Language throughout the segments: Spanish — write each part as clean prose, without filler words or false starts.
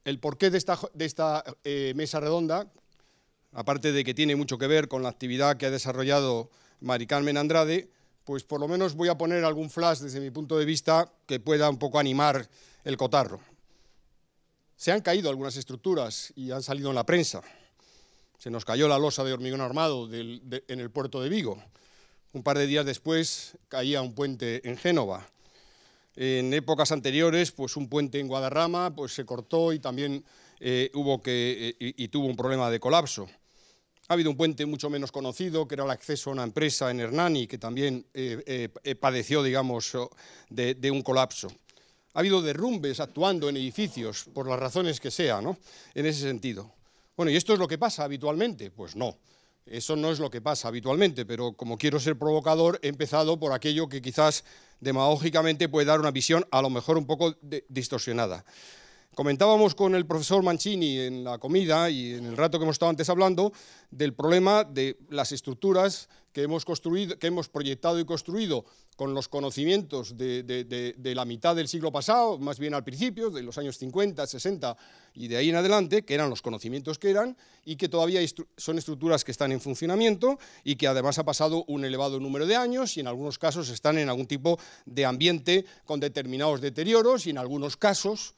el porqué de esta mesa redonda, aparte de que tiene mucho que ver con la actividad que ha desarrollado Mari Carmen Andrade, pues por lo menos voy a poner algún flash desde mi punto de vista que pueda un poco animar el cotarro. Se han caído algunas estructuras y han salido en la prensa. Se nos cayó la losa de hormigón armado en el puerto de Vigo. Un par de días después caía un puente en Génova. En épocas anteriores, pues un puente en Guadarrama pues se cortó y también tuvo un problema de colapso. Ha habido un puente mucho menos conocido, que era el acceso a una empresa en Hernani, que también padeció, digamos, de un colapso. Ha habido derrumbes actuando en edificios, por las razones que sea, ¿no?, en ese sentido. Bueno, ¿y esto es lo que pasa habitualmente? Pues no, eso no es lo que pasa habitualmente, pero como quiero ser provocador, he empezado por aquello que quizás demagógicamente puede dar una visión a lo mejor un poco distorsionada. Comentábamos con el profesor Mancini en la comida y en el rato que hemos estado antes hablando del problema de las estructuras que hemos proyectado y construido con los conocimientos de la mitad del siglo pasado, más bien al principio, de los años 50, 60 y de ahí en adelante, que eran los conocimientos que eran y que todavía son estructuras que están en funcionamiento y que además ha pasado un elevado número de años y en algunos casos están en algún tipo de ambiente con determinados deterioros y en algunos casos,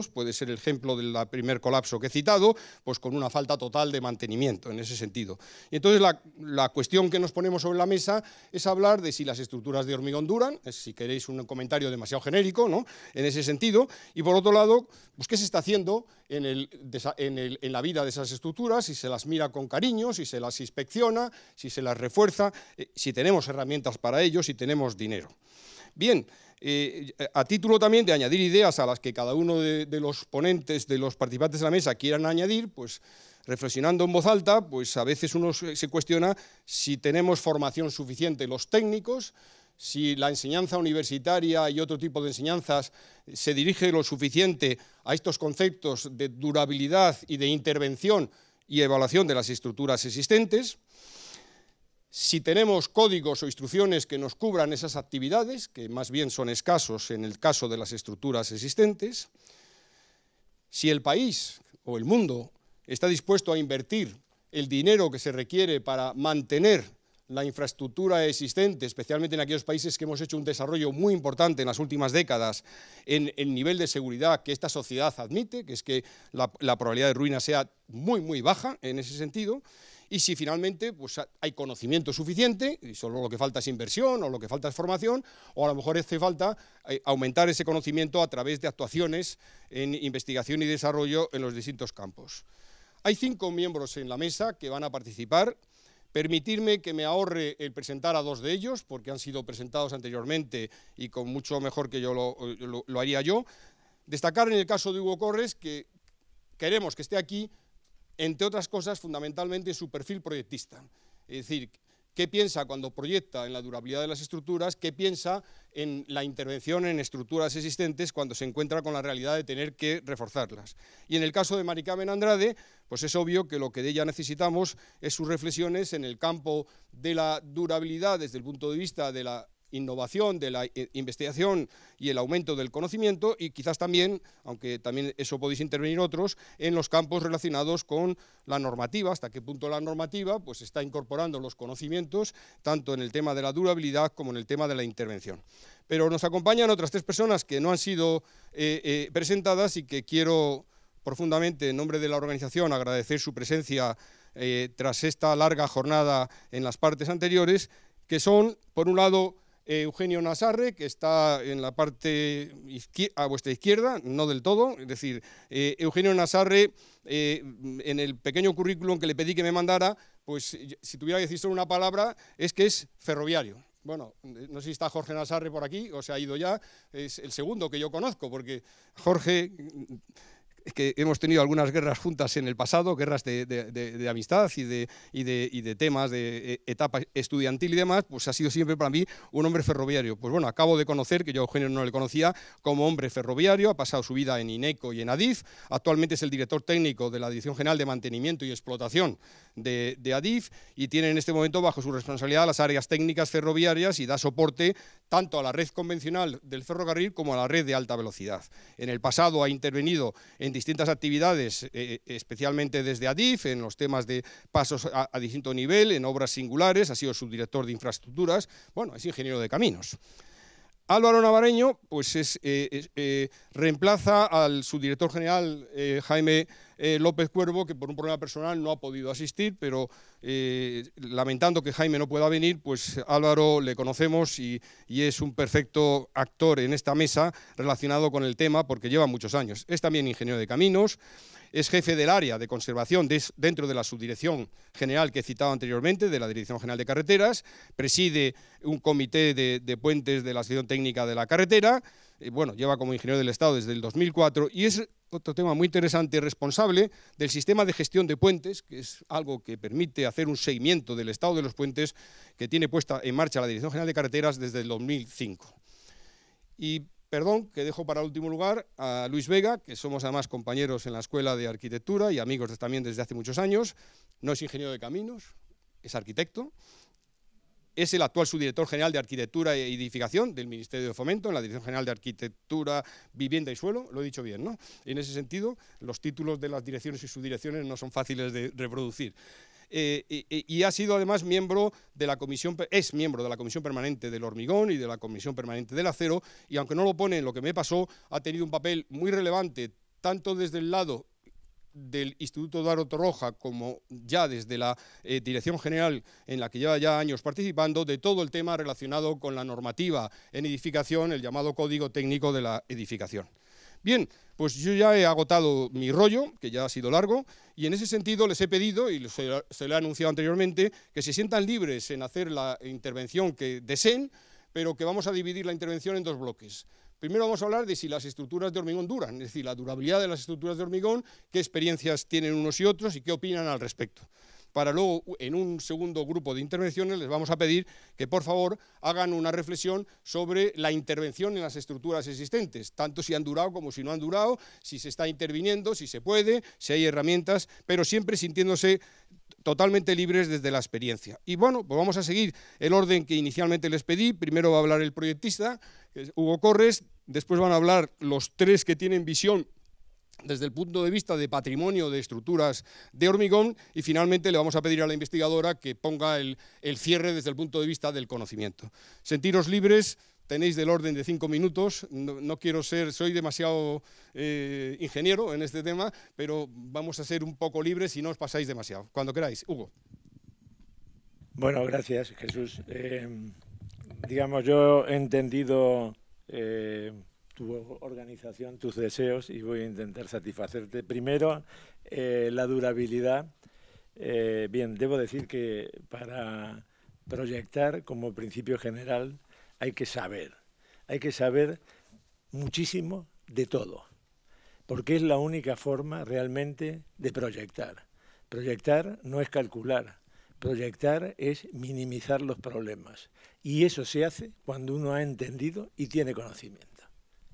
puede ser el ejemplo del primer colapso que he citado, pues con una falta total de mantenimiento en ese sentido. Y entonces la cuestión que nos ponemos sobre la mesa es hablar de si las estructuras de hormigón duran, si queréis un comentario demasiado genérico, ¿no?, en ese sentido, y por otro lado, pues qué se está haciendo en la vida de esas estructuras, si se las mira con cariño, si se las inspecciona, si se las refuerza, si tenemos herramientas para ello, si tenemos dinero. Bien, a título también de añadir ideas a las que cada uno de los ponentes, de los participantes de la mesa quieran añadir, pues reflexionando en voz alta, pues a veces uno se cuestiona si tenemos formación suficiente los técnicos, si la enseñanza universitaria y otro tipo de enseñanzas se dirige lo suficiente a estos conceptos de durabilidad y de intervención y evaluación de las estructuras existentes, si tenemos códigos o instrucciones que nos cubran esas actividades, que más bien son escasos en el caso de las estructuras existentes, si el país o el mundo está dispuesto a invertir el dinero que se requiere para mantener la infraestructura existente, especialmente en aquellos países que hemos hecho un desarrollo muy importante en las últimas décadas en el nivel de seguridad que esta sociedad admite, que es que la probabilidad de ruina sea muy, muy baja en ese sentido, y si finalmente pues, hay conocimiento suficiente, y solo lo que falta es inversión o lo que falta es formación, o a lo mejor hace falta aumentar ese conocimiento a través de actuaciones en investigación y desarrollo en los distintos campos. Hay 5 miembros en la mesa que van a participar. Permitirme que me ahorre el presentar a 2 de ellos, porque han sido presentados anteriormente y con mucho mejor que yo lo haría yo. Destacar en el caso de Hugo Corres que queremos que esté aquí, entre otras cosas, fundamentalmente su perfil proyectista. Es decir, qué piensa cuando proyecta en la durabilidad de las estructuras, qué piensa en la intervención en estructuras existentes cuando se encuentra con la realidad de tener que reforzarlas. Y en el caso de Mari Carmen Andrade, pues es obvio que lo que de ella necesitamos es sus reflexiones en el campo de la durabilidad desde el punto de vista de la innovación, de la investigación y el aumento del conocimiento y quizás también, aunque también eso podéis intervenir otros, en los campos relacionados con la normativa, hasta qué punto la normativa pues está incorporando los conocimientos tanto en el tema de la durabilidad como en el tema de la intervención. Pero nos acompañan otras 3 personas que no han sido presentadas y que quiero profundamente en nombre de la organización agradecer su presencia tras esta larga jornada en las partes anteriores, que son, por un lado, Eugenio Nassarre, que está en la parte a vuestra izquierda, no del todo, es decir, Eugenio Nassarre, en el pequeño currículum que le pedí que me mandara, pues si tuviera que decir solo una palabra, es que es ferroviario. Bueno, no sé si está Jorge Nassarre por aquí, o se ha ido ya, es el segundo que yo conozco, porque Jorge... Es que hemos tenido algunas guerras juntas en el pasado, guerras de amistad y de temas de etapa estudiantil y demás, pues ha sido siempre para mí un hombre ferroviario. Pues bueno, acabo de conocer, que yo a Eugenio no le conocía, como hombre ferroviario, ha pasado su vida en INECO y en ADIF, actualmente es el director técnico de la Dirección General de Mantenimiento y Explotación de ADIF y tiene en este momento bajo su responsabilidad las áreas técnicas ferroviarias y da soporte tanto a la red convencional del ferrocarril como a la red de alta velocidad. En el pasado ha intervenido en distintas actividades, especialmente desde ADIF, en los temas de pasos a distinto nivel, en obras singulares, ha sido subdirector de infraestructuras, bueno, es ingeniero de caminos. Álvaro Navarreño pues reemplaza al subdirector general Jaime López Cuervo, que por un problema personal no ha podido asistir, pero lamentando que Jaime no pueda venir, pues Álvaro le conocemos y es un perfecto actor en esta mesa relacionado con el tema porque lleva muchos años. Es también ingeniero de caminos, es jefe del área de conservación dentro de la subdirección general que he citado anteriormente, de la Dirección General de Carreteras, preside un comité de puentes de la Asociación Técnica de la Carretera, bueno, lleva como ingeniero del Estado desde el 2004 y es otro tema muy interesante, responsable del sistema de gestión de puentes, que es algo que permite hacer un seguimiento del estado de los puentes que tiene puesta en marcha la Dirección General de Carreteras desde el 2005. Y perdón, que dejo para último lugar a Luis Vega, que somos además compañeros en la Escuela de Arquitectura y amigos también desde hace muchos años. No es ingeniero de caminos, es arquitecto. Es el actual subdirector general de Arquitectura e Edificación del Ministerio de Fomento, en la Dirección General de Arquitectura, Vivienda y Suelo. Lo he dicho bien, ¿no? En ese sentido, los títulos de las direcciones y subdirecciones no son fáciles de reproducir. Y ha sido además miembro de la comisión, es miembro de la Comisión Permanente del Hormigón y de la Comisión Permanente del Acero, y aunque no lo pone en lo que me pasó, ha tenido un papel muy relevante, tanto desde el lado del Instituto Daro Torroja como ya desde la Dirección General en la que lleva ya años participando, de todo el tema relacionado con la normativa en edificación, el llamado Código Técnico de la Edificación. Bien, pues yo ya he agotado mi rollo, que ya ha sido largo, y en ese sentido les he pedido, y se lo he anunciado anteriormente, que se sientan libres en hacer la intervención que deseen, pero que vamos a dividir la intervención en dos bloques. Primero vamos a hablar de si las estructuras de hormigón duran, es decir, la durabilidad de las estructuras de hormigón, qué experiencias tienen unos y otros y qué opinan al respecto. Para luego, en un segundo grupo de intervenciones, les vamos a pedir que, por favor, hagan una reflexión sobre la intervención en las estructuras existentes, tanto si han durado como si no han durado, si se está interviniendo, si se puede, si hay herramientas, pero siempre sintiéndose totalmente libres desde la experiencia. Y bueno, pues vamos a seguir el orden que inicialmente les pedí. Primero va a hablar el proyectista, que es Hugo Corres, después van a hablar los tres que tienen visión desde el punto de vista de patrimonio de estructuras de hormigón y finalmente le vamos a pedir a la investigadora que ponga el cierre desde el punto de vista del conocimiento. Sentiros libres, tenéis del orden de 5 minutos, no quiero ser, soy demasiado ingeniero en este tema, pero vamos a ser un poco libres y no os pasáis demasiado. Cuando queráis. Hugo. Bueno, gracias, Jesús. Digamos, yo he entendido tu organización, tus deseos, y voy a intentar satisfacerte. Primero, la durabilidad. Bien, debo decir que para proyectar como principio general hay que saber muchísimo de todo, porque es la única forma realmente de proyectar. Proyectar no es calcular, proyectar es minimizar los problemas, y eso se hace cuando uno ha entendido y tiene conocimiento.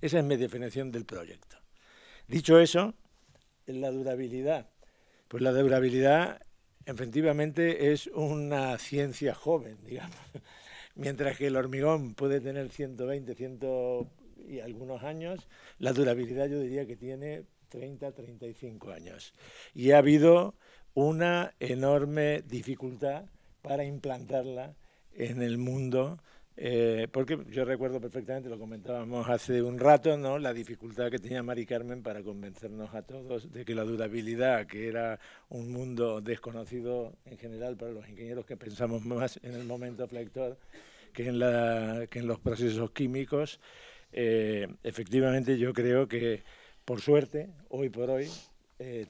Esa es mi definición del proyecto. Dicho eso, la durabilidad. Pues la durabilidad efectivamente es una ciencia joven, digamos. Mientras que el hormigón puede tener 120, 100 y algunos años, la durabilidad yo diría que tiene 30, 35 años. Y ha habido una enorme dificultad para implantarla en el mundo. Porque yo recuerdo perfectamente, lo comentábamos hace un rato, ¿no?, la dificultad que tenía Mari Carmen para convencernos a todos de que la durabilidad, que era un mundo desconocido en general para los ingenieros que pensamos más en el momento flector que en los procesos químicos, efectivamente yo creo que, por suerte, hoy por hoy,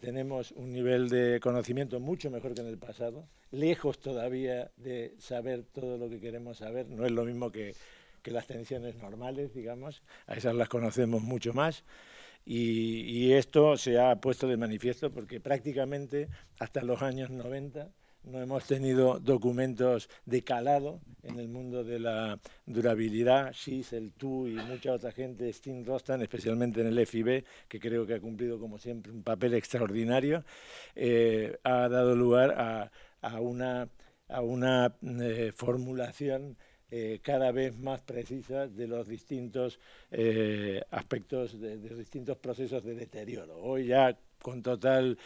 tenemos un nivel de conocimiento mucho mejor que en el pasado, lejos todavía de saber todo lo que queremos saber, no es lo mismo que las tensiones normales, digamos, a esas las conocemos mucho más, y esto se ha puesto de manifiesto porque prácticamente hasta los años 90 no hemos tenido documentos de calado en el mundo de la durabilidad. Schiessel, tú y mucha otra gente, Steen Rostan, especialmente en el FIB, que creo que ha cumplido como siempre un papel extraordinario, ha dado lugar a una formulación cada vez más precisas de los distintos aspectos, de distintos procesos de deterioro. Hoy ya con total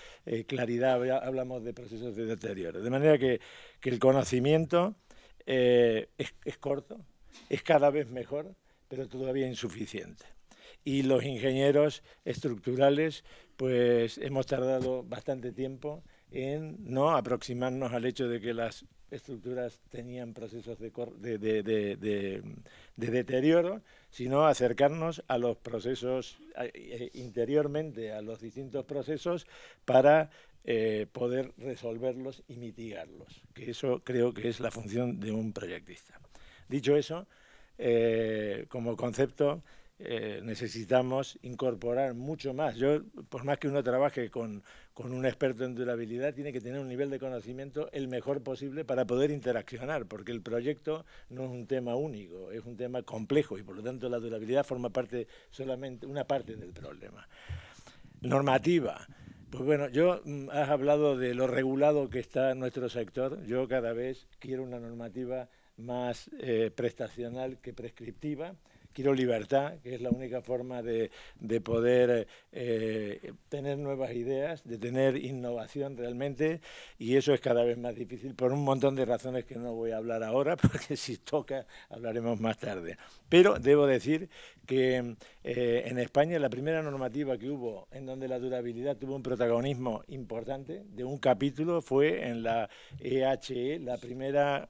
claridad hablamos de procesos de deterioro. De manera que el conocimiento es corto, es cada vez mejor, pero todavía insuficiente. Y los ingenieros estructurales, pues hemos tardado bastante tiempo en no aproximarnos al hecho de que las estructuras tenían procesos de deterioro, sino acercarnos a los procesos, interiormente a los distintos procesos, para poder resolverlos y mitigarlos, que eso creo que es la función de un proyectista. Dicho eso, como concepto, necesitamos incorporar mucho más. Yo, por más que uno trabaje con un experto en durabilidad, tiene que tener un nivel de conocimiento el mejor posible para poder interaccionar, porque el proyecto no es un tema único, es un tema complejo y por lo tanto la durabilidad forma parte, solamente una parte del problema. Normativa. Pues bueno, has hablado de lo regulado que está nuestro sector. Yo cada vez quiero una normativa más prestacional que prescriptiva. Quiero libertad, que es la única forma de poder tener nuevas ideas, de tener innovación realmente, y eso es cada vez más difícil por un montón de razones que no voy a hablar ahora, porque si toca hablaremos más tarde. Pero debo decir que en España la primera normativa que hubo en donde la durabilidad tuvo un protagonismo importante de un capítulo fue en la EHE, la primera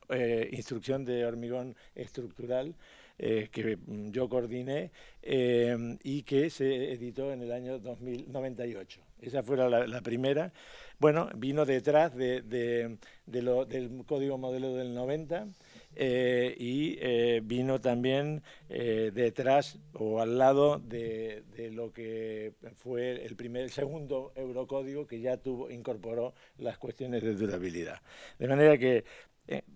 instrucción de hormigón estructural, que yo coordiné y que se editó en el año 2098. Esa fue la primera. Bueno, vino detrás del Código Modelo del 90 y vino también detrás o al lado de lo que fue el segundo Eurocódigo, que ya incorporó las cuestiones de durabilidad. De manera que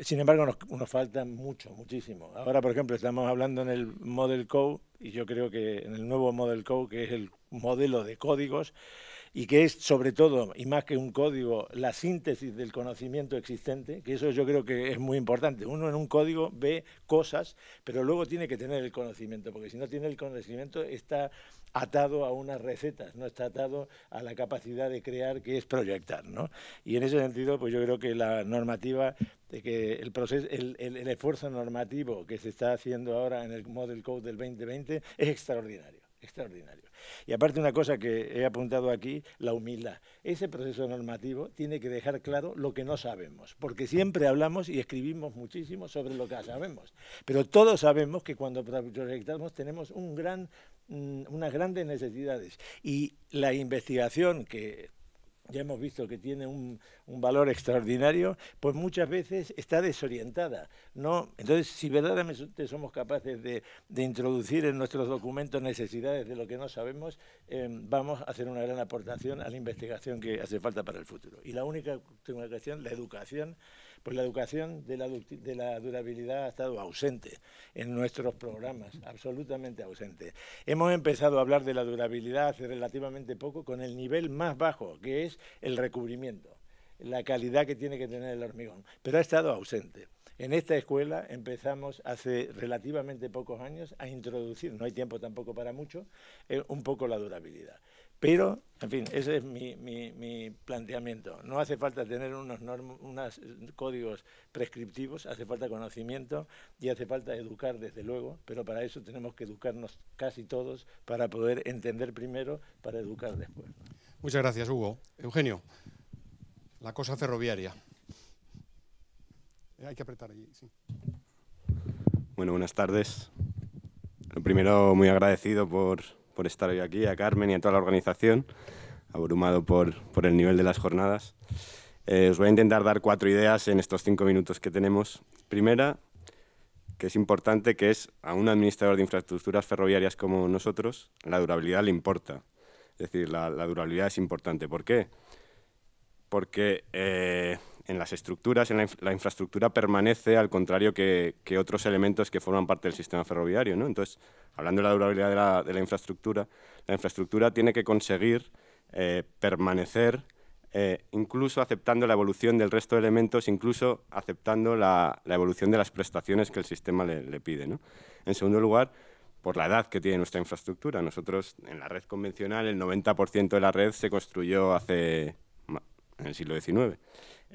sin embargo, nos falta muchísimo. Ahora, por ejemplo, estamos hablando en el Model Code, y yo creo que en el nuevo Model Code, que es el modelo de códigos, y que es sobre todo, y más que un código, la síntesis del conocimiento existente, que eso yo creo que es muy importante. Uno en un código ve cosas, pero luego tiene que tener el conocimiento, porque si no tiene el conocimiento está atado a unas recetas, no está atado a la capacidad de crear, que es proyectar, ¿no? Y en ese sentido, pues yo creo que la normativa, de que el esfuerzo normativo que se está haciendo ahora en el Model Code del 2020 es extraordinario. Y aparte una cosa que he apuntado aquí, la humildad. Ese proceso normativo tiene que dejar claro lo que no sabemos, porque siempre hablamos y escribimos muchísimo sobre lo que sabemos, pero todos sabemos que cuando proyectamos tenemos unas grandes necesidades, y la investigación, que ya hemos visto que tiene un valor extraordinario, pues muchas veces está desorientada, ¿no? Entonces, si verdaderamente somos capaces de introducir en nuestros documentos necesidades de lo que no sabemos, vamos a hacer una gran aportación a la investigación que hace falta para el futuro. Y la única cuestión, la educación. Pues la educación de la durabilidad ha estado ausente en nuestros programas, absolutamente ausente. Hemos empezado a hablar de la durabilidad hace relativamente poco con el nivel más bajo, que es el recubrimiento, la calidad que tiene que tener el hormigón, pero ha estado ausente. En esta escuela empezamos hace relativamente pocos años a introducir, no hay tiempo tampoco para mucho, un poco la durabilidad. Pero, en fin, ese es mi planteamiento. No hace falta tener unos códigos prescriptivos, hace falta conocimiento y hace falta educar, desde luego, pero para eso tenemos que educarnos casi todos para poder entender primero, para educar después. Muchas gracias, Hugo. Eugenio, la cosa ferroviaria. Hay que apretar allí, sí. Bueno, buenas tardes. Lo primero, muy agradecido por estar hoy aquí, a Carmen y a toda la organización, abrumado por el nivel de las jornadas. Os voy a intentar dar 4 ideas en estos 5 minutos que tenemos. Primera, que es importante, que es a un administrador de infraestructuras ferroviarias como nosotros, la durabilidad le importa. Es decir, la durabilidad es importante. ¿Por qué? Porque en las estructuras, la infraestructura permanece, al contrario que otros elementos que forman parte del sistema ferroviario, ¿no? Entonces, hablando de la durabilidad de la infraestructura tiene que conseguir permanecer incluso aceptando la evolución del resto de elementos, incluso aceptando la evolución de las prestaciones que el sistema le pide, ¿no? En segundo lugar, por la edad que tiene nuestra infraestructura. Nosotros, en la red convencional, el 90% de la red se construyó en el siglo XIX.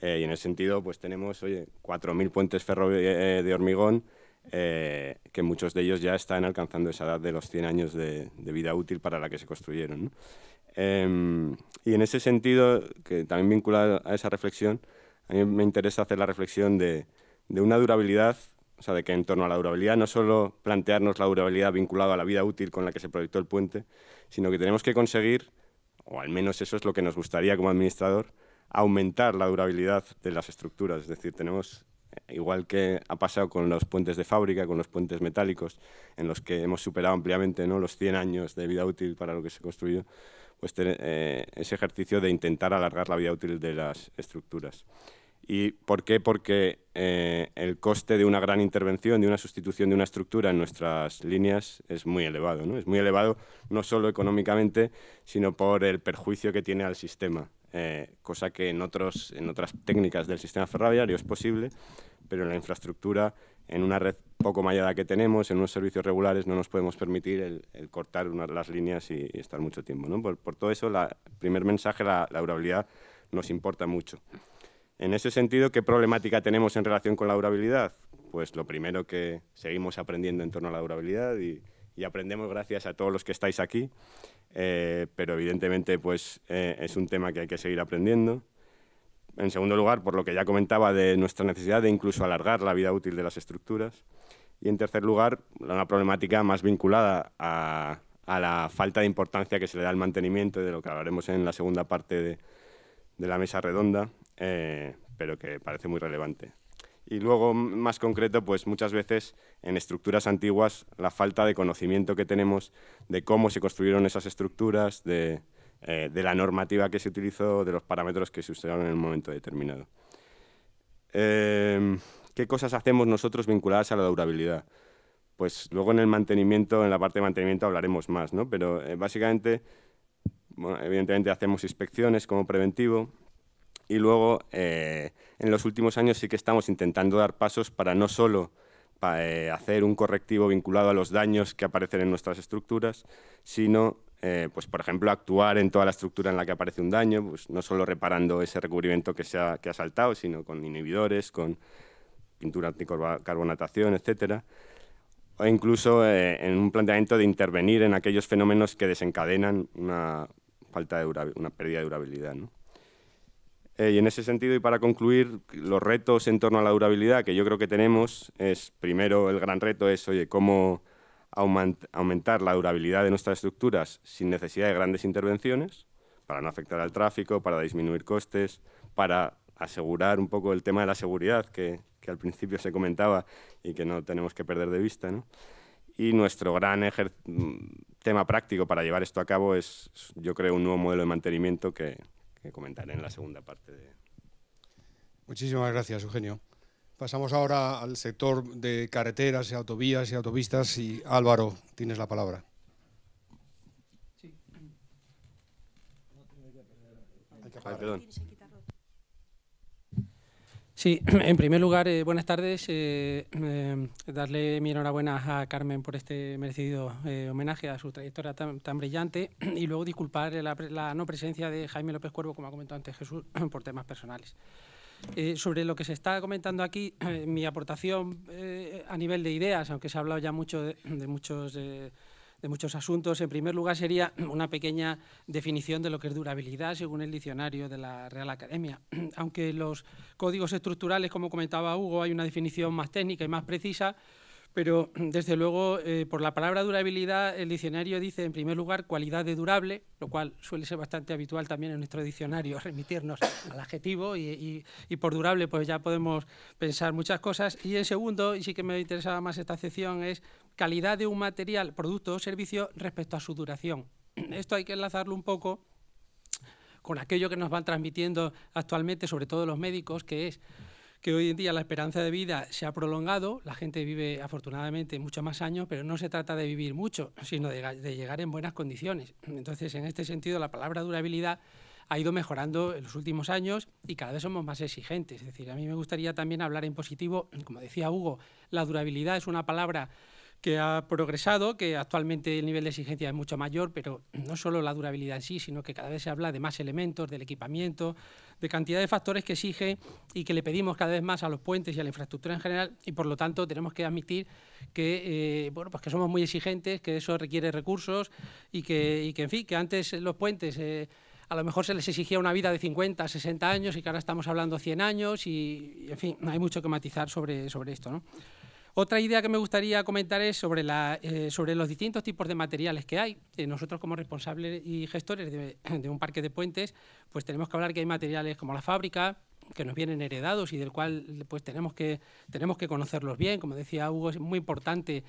Y en ese sentido, pues tenemos 4.000 puentes de hormigón, que muchos de ellos ya están alcanzando esa edad de los 100 años de vida útil para la que se construyeron, ¿no? Y en ese sentido, que también vinculado a esa reflexión, a mí me interesa hacer la reflexión de una durabilidad, o sea, de que en torno a la durabilidad no solo plantearnos la durabilidad vinculada a la vida útil con la que se proyectó el puente, sino que tenemos que conseguir, o al menos eso es lo que nos gustaría como administrador, aumentar la durabilidad de las estructuras. Es decir, tenemos, igual que ha pasado con los puentes de fábrica, con los puentes metálicos, en los que hemos superado ampliamente, ¿no?, los 100 años de vida útil para lo que se construyó, pues ese ejercicio de intentar alargar la vida útil de las estructuras. ¿Y por qué? Porque el coste de una gran intervención, de una sustitución de una estructura en nuestras líneas es muy elevado, ¿no? Es muy elevado no solo económicamente, sino por el perjuicio que tiene al sistema, cosa que en otras técnicas del sistema ferroviario es posible, pero en la infraestructura, en una red poco mallada que tenemos, en unos servicios regulares, no nos podemos permitir el cortar las líneas y estar mucho tiempo, ¿no? Por todo eso, el primer mensaje, la durabilidad, nos importa mucho. En ese sentido, ¿qué problemática tenemos en relación con la durabilidad? Pues lo primero, que seguimos aprendiendo en torno a la durabilidad y aprendemos gracias a todos los que estáis aquí, pero evidentemente pues, es un tema que hay que seguir aprendiendo. En segundo lugar, por lo que ya comentaba de nuestra necesidad de incluso alargar la vida útil de las estructuras. Y en tercer lugar, una problemática más vinculada a la falta de importancia que se le da al mantenimiento, de lo que hablaremos en la segunda parte de la mesa redonda, pero que parece muy relevante. Y luego, más concreto, pues muchas veces en estructuras antiguas, la falta de conocimiento que tenemos de cómo se construyeron esas estructuras, de la normativa que se utilizó, de los parámetros que se usaron en un momento determinado. ¿Qué cosas hacemos nosotros vinculadas a la durabilidad? Pues luego en el mantenimiento, en la parte de mantenimiento hablaremos más, ¿no? Pero básicamente, bueno, evidentemente hacemos inspecciones como preventivo y luego en los últimos años sí que estamos intentando dar pasos para no solo hacer un correctivo vinculado a los daños que aparecen en nuestras estructuras, sino pues, por ejemplo, actuar en toda la estructura en la que aparece un daño, pues, no solo reparando ese recubrimiento que ha saltado, sino con inhibidores, con pintura anticarbonatación, etcétera, o incluso en un planteamiento de intervenir en aquellos fenómenos que desencadenan una pérdida de durabilidad, ¿no? Y en ese sentido, y para concluir, los retos en torno a la durabilidad que yo creo que tenemos es, primero, el gran reto es, cómo aumentar la durabilidad de nuestras estructuras sin necesidad de grandes intervenciones, para no afectar al tráfico, para disminuir costes, para asegurar un poco el tema de la seguridad que al principio se comentaba y que no tenemos que perder de vista, ¿no? Y nuestro gran tema práctico para llevar esto a cabo es, yo creo, un nuevo modelo de mantenimiento que comentaré en la segunda parte. Muchísimas gracias, Eugenio. Pasamos ahora al sector de carreteras, autovías y autopistas. Y Álvaro, tienes la palabra. Sí. Perdón. Sí, en primer lugar, buenas tardes. Darle mi enhorabuena a Carmen por este merecido homenaje a su trayectoria tan brillante y luego disculpar la no presencia de Jaime López Cuervo, como ha comentado antes Jesús, por temas personales. Sobre lo que se está comentando aquí, mi aportación a nivel de ideas, aunque se ha hablado ya mucho de muchos asuntos, en primer lugar sería una pequeña definición de lo que es durabilidad según el diccionario de la Real Academia. Aunque los códigos estructurales, como comentaba Hugo, hay una definición más técnica y más precisa, pero desde luego por la palabra durabilidad el diccionario dice en primer lugar cualidad de durable, lo cual suele ser bastante habitual también en nuestro diccionario remitirnos al adjetivo y por durable pues ya podemos pensar muchas cosas. Y en segundo, y sí que me interesaba más esta sección, es calidad de un material, producto o servicio respecto a su duración. Esto hay que enlazarlo un poco con aquello que nos van transmitiendo actualmente, sobre todo los médicos, que es que hoy en día la esperanza de vida se ha prolongado, la gente vive afortunadamente muchos más años, pero no se trata de vivir mucho, sino de llegar en buenas condiciones. Entonces, en este sentido, la palabra durabilidad ha ido mejorando en los últimos años y cada vez somos más exigentes. Es decir, a mí me gustaría también hablar en positivo, como decía Hugo, la durabilidad es una palabra que ha progresado, que actualmente el nivel de exigencia es mucho mayor, pero no solo la durabilidad en sí, sino que cada vez se habla de más elementos, del equipamiento, de cantidad de factores que exige y que le pedimos cada vez más a los puentes y a la infraestructura en general, y por lo tanto tenemos que admitir que, bueno, pues que somos muy exigentes, que eso requiere recursos y que en fin, que antes los puentes a lo mejor se les exigía una vida de 50, 60 años y que ahora estamos hablando 100 años y en fin, hay mucho que matizar sobre esto, ¿no? Otra idea que me gustaría comentar es sobre los distintos tipos de materiales que hay. Nosotros, como responsables y gestores de un parque de puentes, pues tenemos que hablar que hay materiales como la fábrica, que nos vienen heredados y del cual pues tenemos que conocerlos bien. Como decía Hugo, es muy importante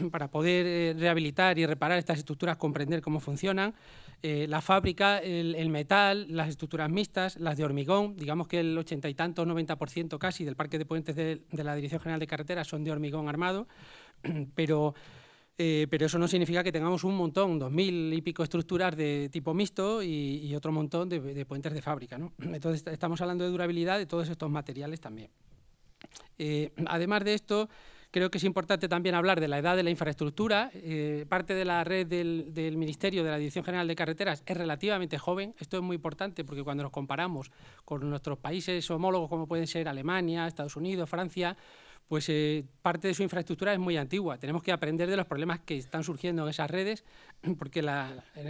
para poder rehabilitar y reparar estas estructuras, comprender cómo funcionan. La fábrica, el metal, las estructuras mixtas, las de hormigón, digamos que el 80 y tanto, 90% casi del parque de puentes de la Dirección General de Carreteras son de hormigón armado, pero eso no significa que tengamos un montón, 2000 y pico estructuras de tipo mixto y otro montón de puentes de fábrica, ¿no? Entonces estamos hablando de durabilidad de todos estos materiales también. Además de esto, creo que es importante también hablar de la edad de la infraestructura. Parte de la red del Ministerio, de la Dirección General de Carreteras, es relativamente joven. Esto es muy importante porque cuando nos comparamos con nuestros países homólogos, como pueden ser Alemania, Estados Unidos, Francia, pues parte de su infraestructura es muy antigua. Tenemos que aprender de los problemas que están surgiendo en esas redes, porque,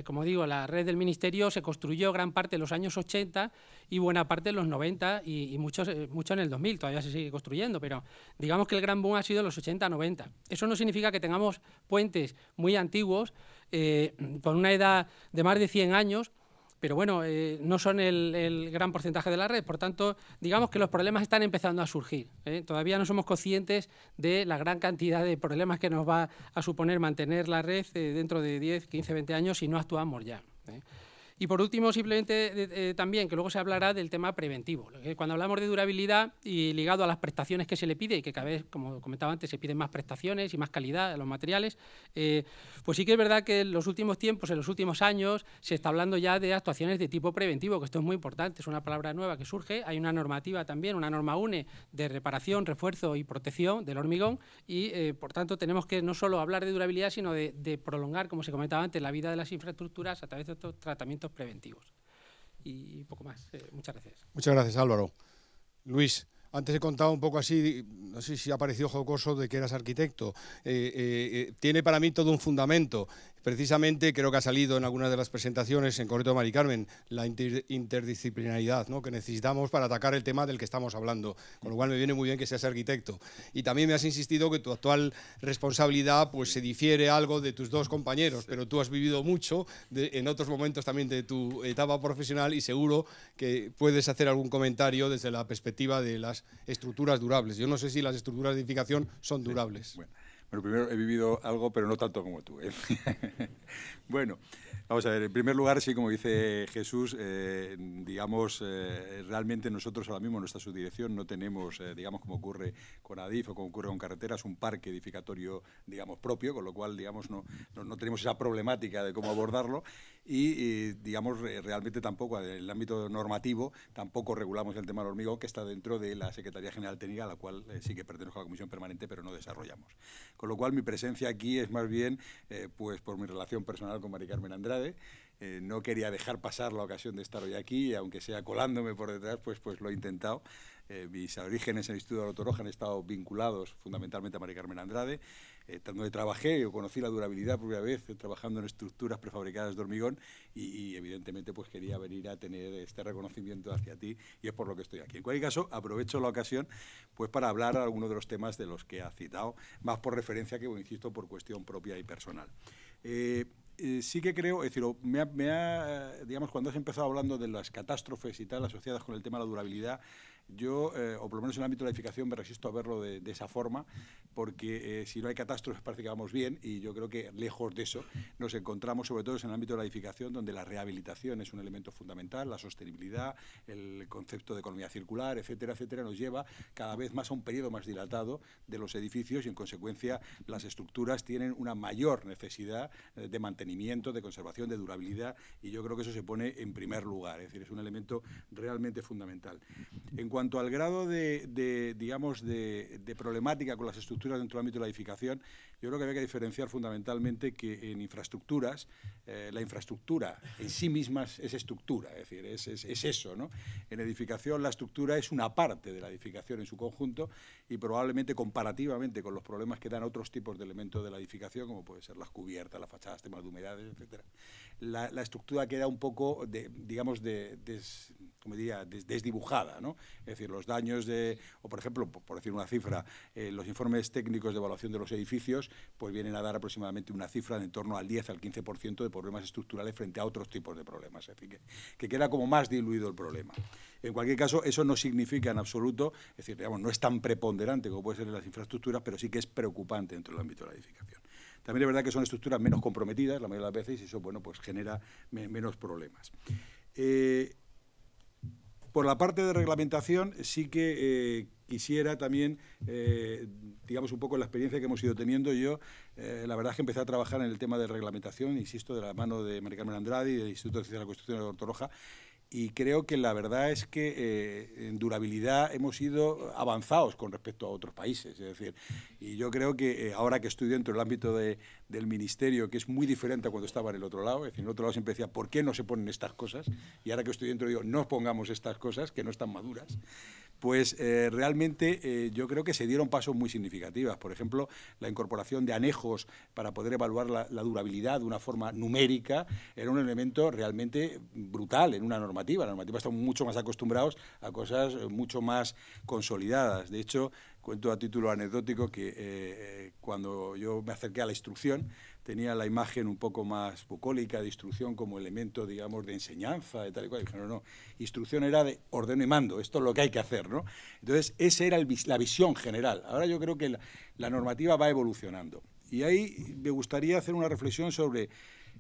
como digo, la red del Ministerio se construyó gran parte en los años 80 y buena parte en los 90 y mucho en el 2000. Todavía se sigue construyendo, pero digamos que el gran boom ha sido en los 80-90. Eso no significa que tengamos puentes muy antiguos, con una edad de más de 100 años, pero bueno, no son el gran porcentaje de la red. Por tanto, digamos que los problemas están empezando a surgir. Todavía no somos conscientes de la gran cantidad de problemas que nos va a suponer mantener la red dentro de 10, 15, 20 años si no actuamos ya. Y por último, simplemente también, que luego se hablará del tema preventivo. Cuando hablamos de durabilidad y ligado a las prestaciones que se le pide, y que cada vez, como comentaba antes, se piden más prestaciones y más calidad a los materiales, pues sí que es verdad que en los últimos tiempos, en los últimos años, se está hablando ya de actuaciones de tipo preventivo, que esto es muy importante, es una palabra nueva que surge. Hay una normativa también, una norma UNE de reparación, refuerzo y protección del hormigón y, por tanto, tenemos que no solo hablar de durabilidad, sino de prolongar, como se comentaba antes, la vida de las infraestructuras a través de estos tratamientos preventivos. Y poco más. Muchas gracias. Muchas gracias, Álvaro. Luis, antes he contado un poco así, no sé si ha parecido jocoso de que eras arquitecto. Tiene para mí todo un fundamento. Precisamente creo que ha salido en algunas de las presentaciones, en concreto de Mari Carmen, la interdisciplinaridad, ¿no?, que necesitamos para atacar el tema del que estamos hablando, con lo cual me viene muy bien que seas arquitecto. Y también me has insistido que tu actual responsabilidad pues se difiere algo de tus dos compañeros, pero tú has vivido mucho en otros momentos también de tu etapa profesional y seguro que puedes hacer algún comentario desde la perspectiva de las estructuras durables. Yo no sé si las estructuras de edificación son durables. Bueno, primero he vivido algo, pero no tanto como tú. Bueno, vamos a ver, en primer lugar, sí, como dice Jesús, digamos, realmente nosotros ahora mismo en nuestra subdirección no tenemos, digamos, como ocurre con ADIF o como ocurre con carreteras, un parque edificatorio, digamos, propio, con lo cual, digamos, no tenemos esa problemática de cómo abordarlo y digamos, realmente tampoco, en el ámbito normativo, tampoco regulamos el tema del hormigón, que está dentro de la Secretaría General Técnica, a la cual sí que pertenezco a la Comisión Permanente, pero no desarrollamos. Con lo cual, mi presencia aquí es más bien, pues, por mi relación personal con Mari Carmen Andrade. No quería dejar pasar la ocasión de estar hoy aquí, y aunque sea colándome por detrás, pues lo he intentado. Mis orígenes en el Instituto de Autoroja han estado vinculados fundamentalmente a Mari Carmen Andrade, donde trabajé, yo conocí la durabilidad por primera vez trabajando en estructuras prefabricadas de hormigón y evidentemente pues quería venir a tener este reconocimiento hacia ti y es por lo que estoy aquí. En cualquier caso, aprovecho la ocasión pues para hablar de algunos de los temas de los que ha citado, más por referencia que, bueno, insisto, por cuestión propia y personal. Sí que creo, es decir, digamos, cuando has empezado hablando de las catástrofes y tal asociadas con el tema de la durabilidad, Yo, o por lo menos en el ámbito de la edificación, me resisto a verlo de esa forma, porque si no hay catástrofes parece que vamos bien, y yo creo que lejos de eso nos encontramos, sobre todo en el ámbito de la edificación, donde la rehabilitación es un elemento fundamental, la sostenibilidad, el concepto de economía circular, etcétera, etcétera, nos lleva cada vez más a un periodo más dilatado de los edificios y, en consecuencia, las estructuras tienen una mayor necesidad de mantenimiento, de conservación, de durabilidad, y yo creo que eso se pone en primer lugar, es decir, es un elemento realmente fundamental. En cuanto al grado digamos, de problemática con las estructuras dentro del ámbito de la edificación, yo creo que había que diferenciar fundamentalmente que en infraestructuras, la infraestructura en sí misma es estructura, es decir, es eso, ¿no? En edificación la estructura es una parte de la edificación en su conjunto, y probablemente comparativamente con los problemas que dan otros tipos de elementos de la edificación, como puede ser las cubiertas, las fachadas, temas de humedades, etcétera, la estructura queda un poco, digamos, desdibujada, ¿no? Es decir, los daños o por ejemplo, por decir una cifra, los informes técnicos de evaluación de los edificios pues vienen a dar aproximadamente una cifra de en torno al 10 al 15% de problemas estructurales frente a otros tipos de problemas, es decir, que queda como más diluido el problema. En cualquier caso, eso no significa en absoluto, es decir, digamos, no es tan preponderante como puede ser en las infraestructuras, pero sí que es preocupante dentro del ámbito de la edificación. También es verdad que son estructuras menos comprometidas la mayoría de las veces, y eso, bueno, pues genera menos problemas. Por la parte de reglamentación, sí que quisiera también, digamos, un poco la experiencia que hemos ido teniendo. Yo, la verdad es que empecé a trabajar en el tema de reglamentación, insisto, de la mano de Mari Carmen Andrade y del Instituto de Ciencias de la Construcción de Torroja, y creo que la verdad es que en durabilidad hemos ido avanzados con respecto a otros países. Es decir, y yo creo que ahora que estoy dentro del ámbito del Ministerio, que es muy diferente a cuando estaba en el otro lado, es decir, en el otro lado siempre decía, ¿por qué no se ponen estas cosas? Y ahora que estoy dentro digo, no pongamos estas cosas, que no están maduras. Pues realmente yo creo que se dieron pasos muy significativos. Por ejemplo, la incorporación de anejos para poder evaluar la durabilidad de una forma numérica era un elemento realmente brutal en una normativa. La normativa estamos mucho más acostumbrados a cosas mucho más consolidadas. De hecho, cuento a título anecdótico que cuando yo me acerqué a la instrucción, tenía la imagen un poco más bucólica de instrucción como elemento, digamos, de enseñanza, de tal y cual. Y dije, no, instrucción era de ordeno y mando, esto es lo que hay que hacer, ¿no? Entonces, esa era la visión general. Ahora yo creo que la normativa va evolucionando. Y ahí me gustaría hacer una reflexión sobre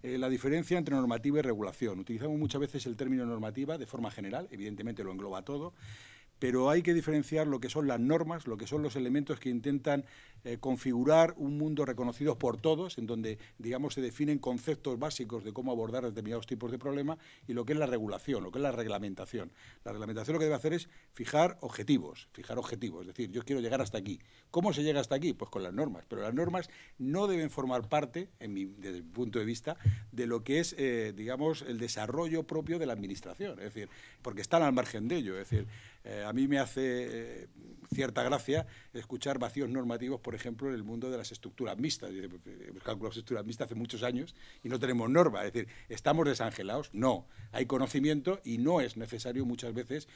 la diferencia entre normativa y regulación. Utilizamos muchas veces el término normativa de forma general, evidentemente lo engloba todo, pero hay que diferenciar lo que son las normas, lo que son los elementos que intentan configurar un mundo reconocido por todos, en donde, digamos, se definen conceptos básicos de cómo abordar determinados tipos de problemas, y lo que es la regulación, lo que es la reglamentación. La reglamentación lo que debe hacer es fijar objetivos, es decir, yo quiero llegar hasta aquí. ¿Cómo se llega hasta aquí? Pues con las normas, pero las normas no deben formar parte, desde mi punto de vista, de lo que es, digamos, el desarrollo propio de la administración, es decir, porque están al margen de ello, es decir, a mí me hace cierta gracia escuchar vacíos normativos, por ejemplo, en el mundo de las estructuras mixtas. Hemos calculado estructuras mixtas hace muchos años y no tenemos norma. Es decir, ¿estamos desangelados? No. Hay conocimiento y no es necesario muchas veces,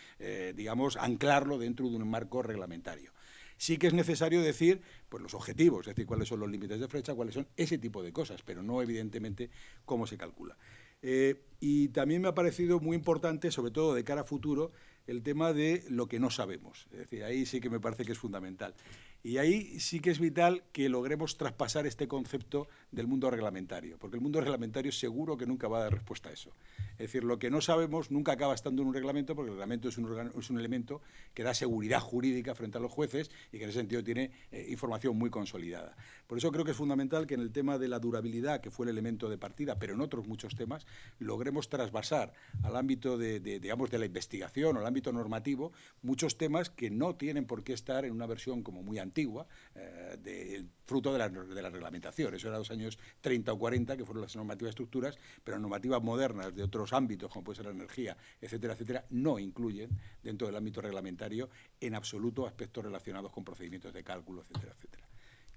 digamos, anclarlo dentro de un marco reglamentario. Sí que es necesario decir pues, los objetivos, es decir, cuáles son los límites de flecha, cuáles son ese tipo de cosas, pero no, evidentemente, cómo se calcula. Y también me ha parecido muy importante, sobre todo de cara a futuro, el tema de lo que no sabemos. Es decir, ahí sí que me parece que es fundamental. Y ahí sí que es vital que logremos traspasar este concepto del mundo reglamentario, porque el mundo reglamentario seguro que nunca va a dar respuesta a eso. Es decir, lo que no sabemos nunca acaba estando en un reglamento, porque el reglamento es un elemento que da seguridad jurídica frente a los jueces y que en ese sentido tiene información muy consolidada. Por eso creo que es fundamental que en el tema de la durabilidad, que fue el elemento de partida, pero en otros muchos temas, logremos trasvasar al ámbito digamos, de la investigación o al ámbito normativo muchos temas que no tienen por qué estar en una versión como muy antigua, fruto de la reglamentación. Eso era los años 30 o 40, que fueron las normativas estructuras, pero normativas modernas de otros ámbitos, como puede ser la energía, etcétera, etcétera, no incluyen dentro del ámbito reglamentario en absoluto aspectos relacionados con procedimientos de cálculo, etcétera, etcétera.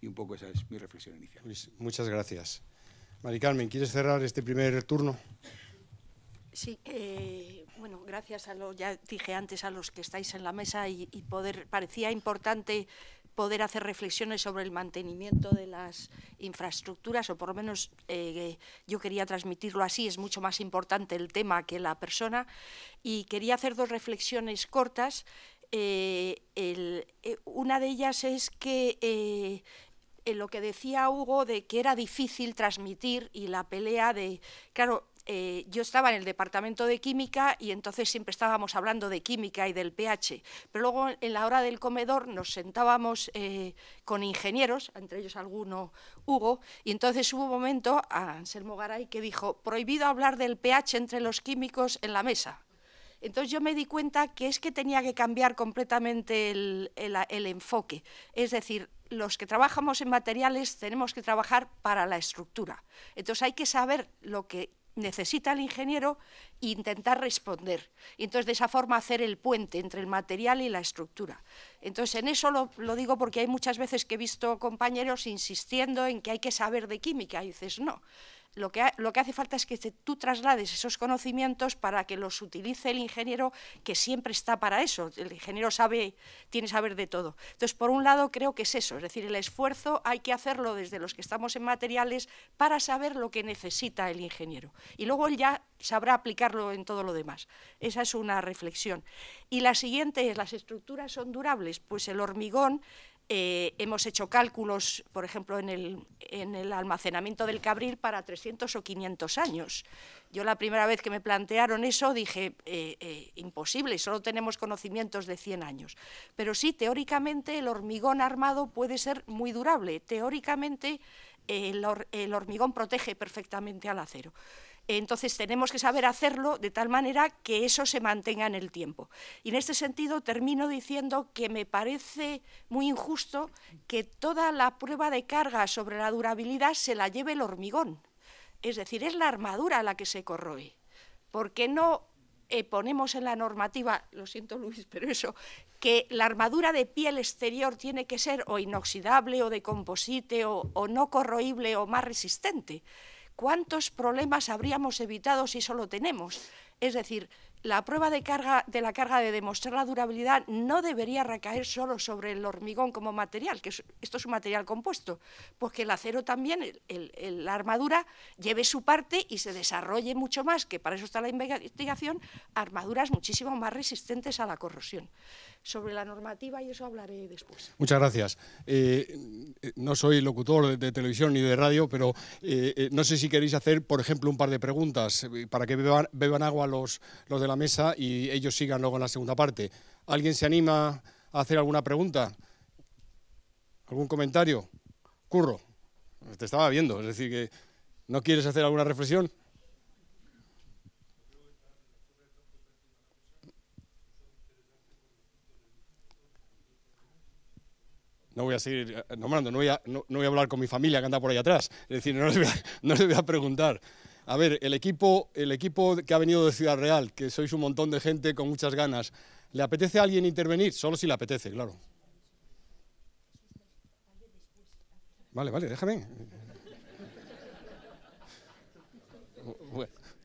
Y un poco esa es mi reflexión inicial. Pues, muchas gracias. Mari Carmen, ¿quieres cerrar este primer turno? Sí, bueno, gracias ya dije antes, a los que estáis en la mesa y parecía importante poder hacer reflexiones sobre el mantenimiento de las infraestructuras, o por lo menos yo quería transmitirlo así, es mucho más importante el tema que la persona, y quería hacer dos reflexiones cortas. una de ellas es que lo que decía Hugo de que era difícil transmitir y la pelea de... Claro, yo estaba en el departamento de química y entonces siempre estábamos hablando de química y del pH, pero luego en la hora del comedor nos sentábamos con ingenieros, entre ellos alguno Hugo, y entonces hubo un momento a Anselmo Garay que dijo: prohibido hablar del pH entre los químicos en la mesa. Entonces yo me di cuenta que es que tenía que cambiar completamente el enfoque, es decir, los que trabajamos en materiales tenemos que trabajar para la estructura, entonces hay que saber lo que necesita el ingeniero e intentar responder. Y entonces de esa forma hacer el puente entre el material y la estructura. Entonces en eso lo digo porque hay muchas veces que he visto compañeros insistiendo en que hay que saber de química y dices no. Lo que hace falta es que tú traslades esos conocimientos para que los utilice el ingeniero, que siempre está para eso. El ingeniero tiene saber de todo. Entonces, por un lado, creo que es eso, es decir, el esfuerzo hay que hacerlo desde los que estamos en materiales para saber lo que necesita el ingeniero. Y luego él ya sabrá aplicarlo en todo lo demás. Esa es una reflexión. Y la siguiente es, ¿las estructuras son durables? Pues el hormigón... hemos hecho cálculos, por ejemplo, en el almacenamiento del Cabril para 300 o 500 años. Yo la primera vez que me plantearon eso dije, imposible, solo tenemos conocimientos de 100 años. Pero sí, teóricamente el hormigón armado puede ser muy durable. Teóricamente el hormigón protege perfectamente al acero. Entonces tenemos que saber hacerlo de tal manera que eso se mantenga en el tiempo. Y en este sentido termino diciendo que me parece muy injusto que toda la prueba de carga sobre la durabilidad se la lleve el hormigón. Es decir, es la armadura la que se corroe. ¿Por qué no ponemos en la normativa, lo siento Luis, pero eso, que la armadura de piel exterior tiene que ser o inoxidable o de composite o no corroíble o más resistente? ¿Cuántos problemas habríamos evitado si eso lo tenemos? Es decir, la prueba de la carga de demostrar la durabilidad no debería recaer solo sobre el hormigón como material, que esto es un material compuesto, pues que el acero también, la armadura, lleve su parte y se desarrolle mucho más, que para eso está la investigación, armaduras muchísimo más resistentes a la corrosión. Sobre la normativa, y eso hablaré después. Muchas gracias. No soy locutor de televisión ni de radio, pero no sé si queréis hacer, por ejemplo, un par de preguntas para que beban agua los de la mesa y ellos sigan luego en la segunda parte. ¿Alguien se anima a hacer alguna pregunta? ¿Algún comentario? Curro, te estaba viendo, es decir, que ¿no quieres hacer alguna reflexión? No voy a seguir nombrando, no voy a hablar con mi familia que anda por ahí atrás, es decir, no les voy a preguntar. A ver, el equipo que ha venido de Ciudad Real, que sois un montón de gente con muchas ganas, ¿le apetece a alguien intervenir? Solo si le apetece, claro. Vale, déjame.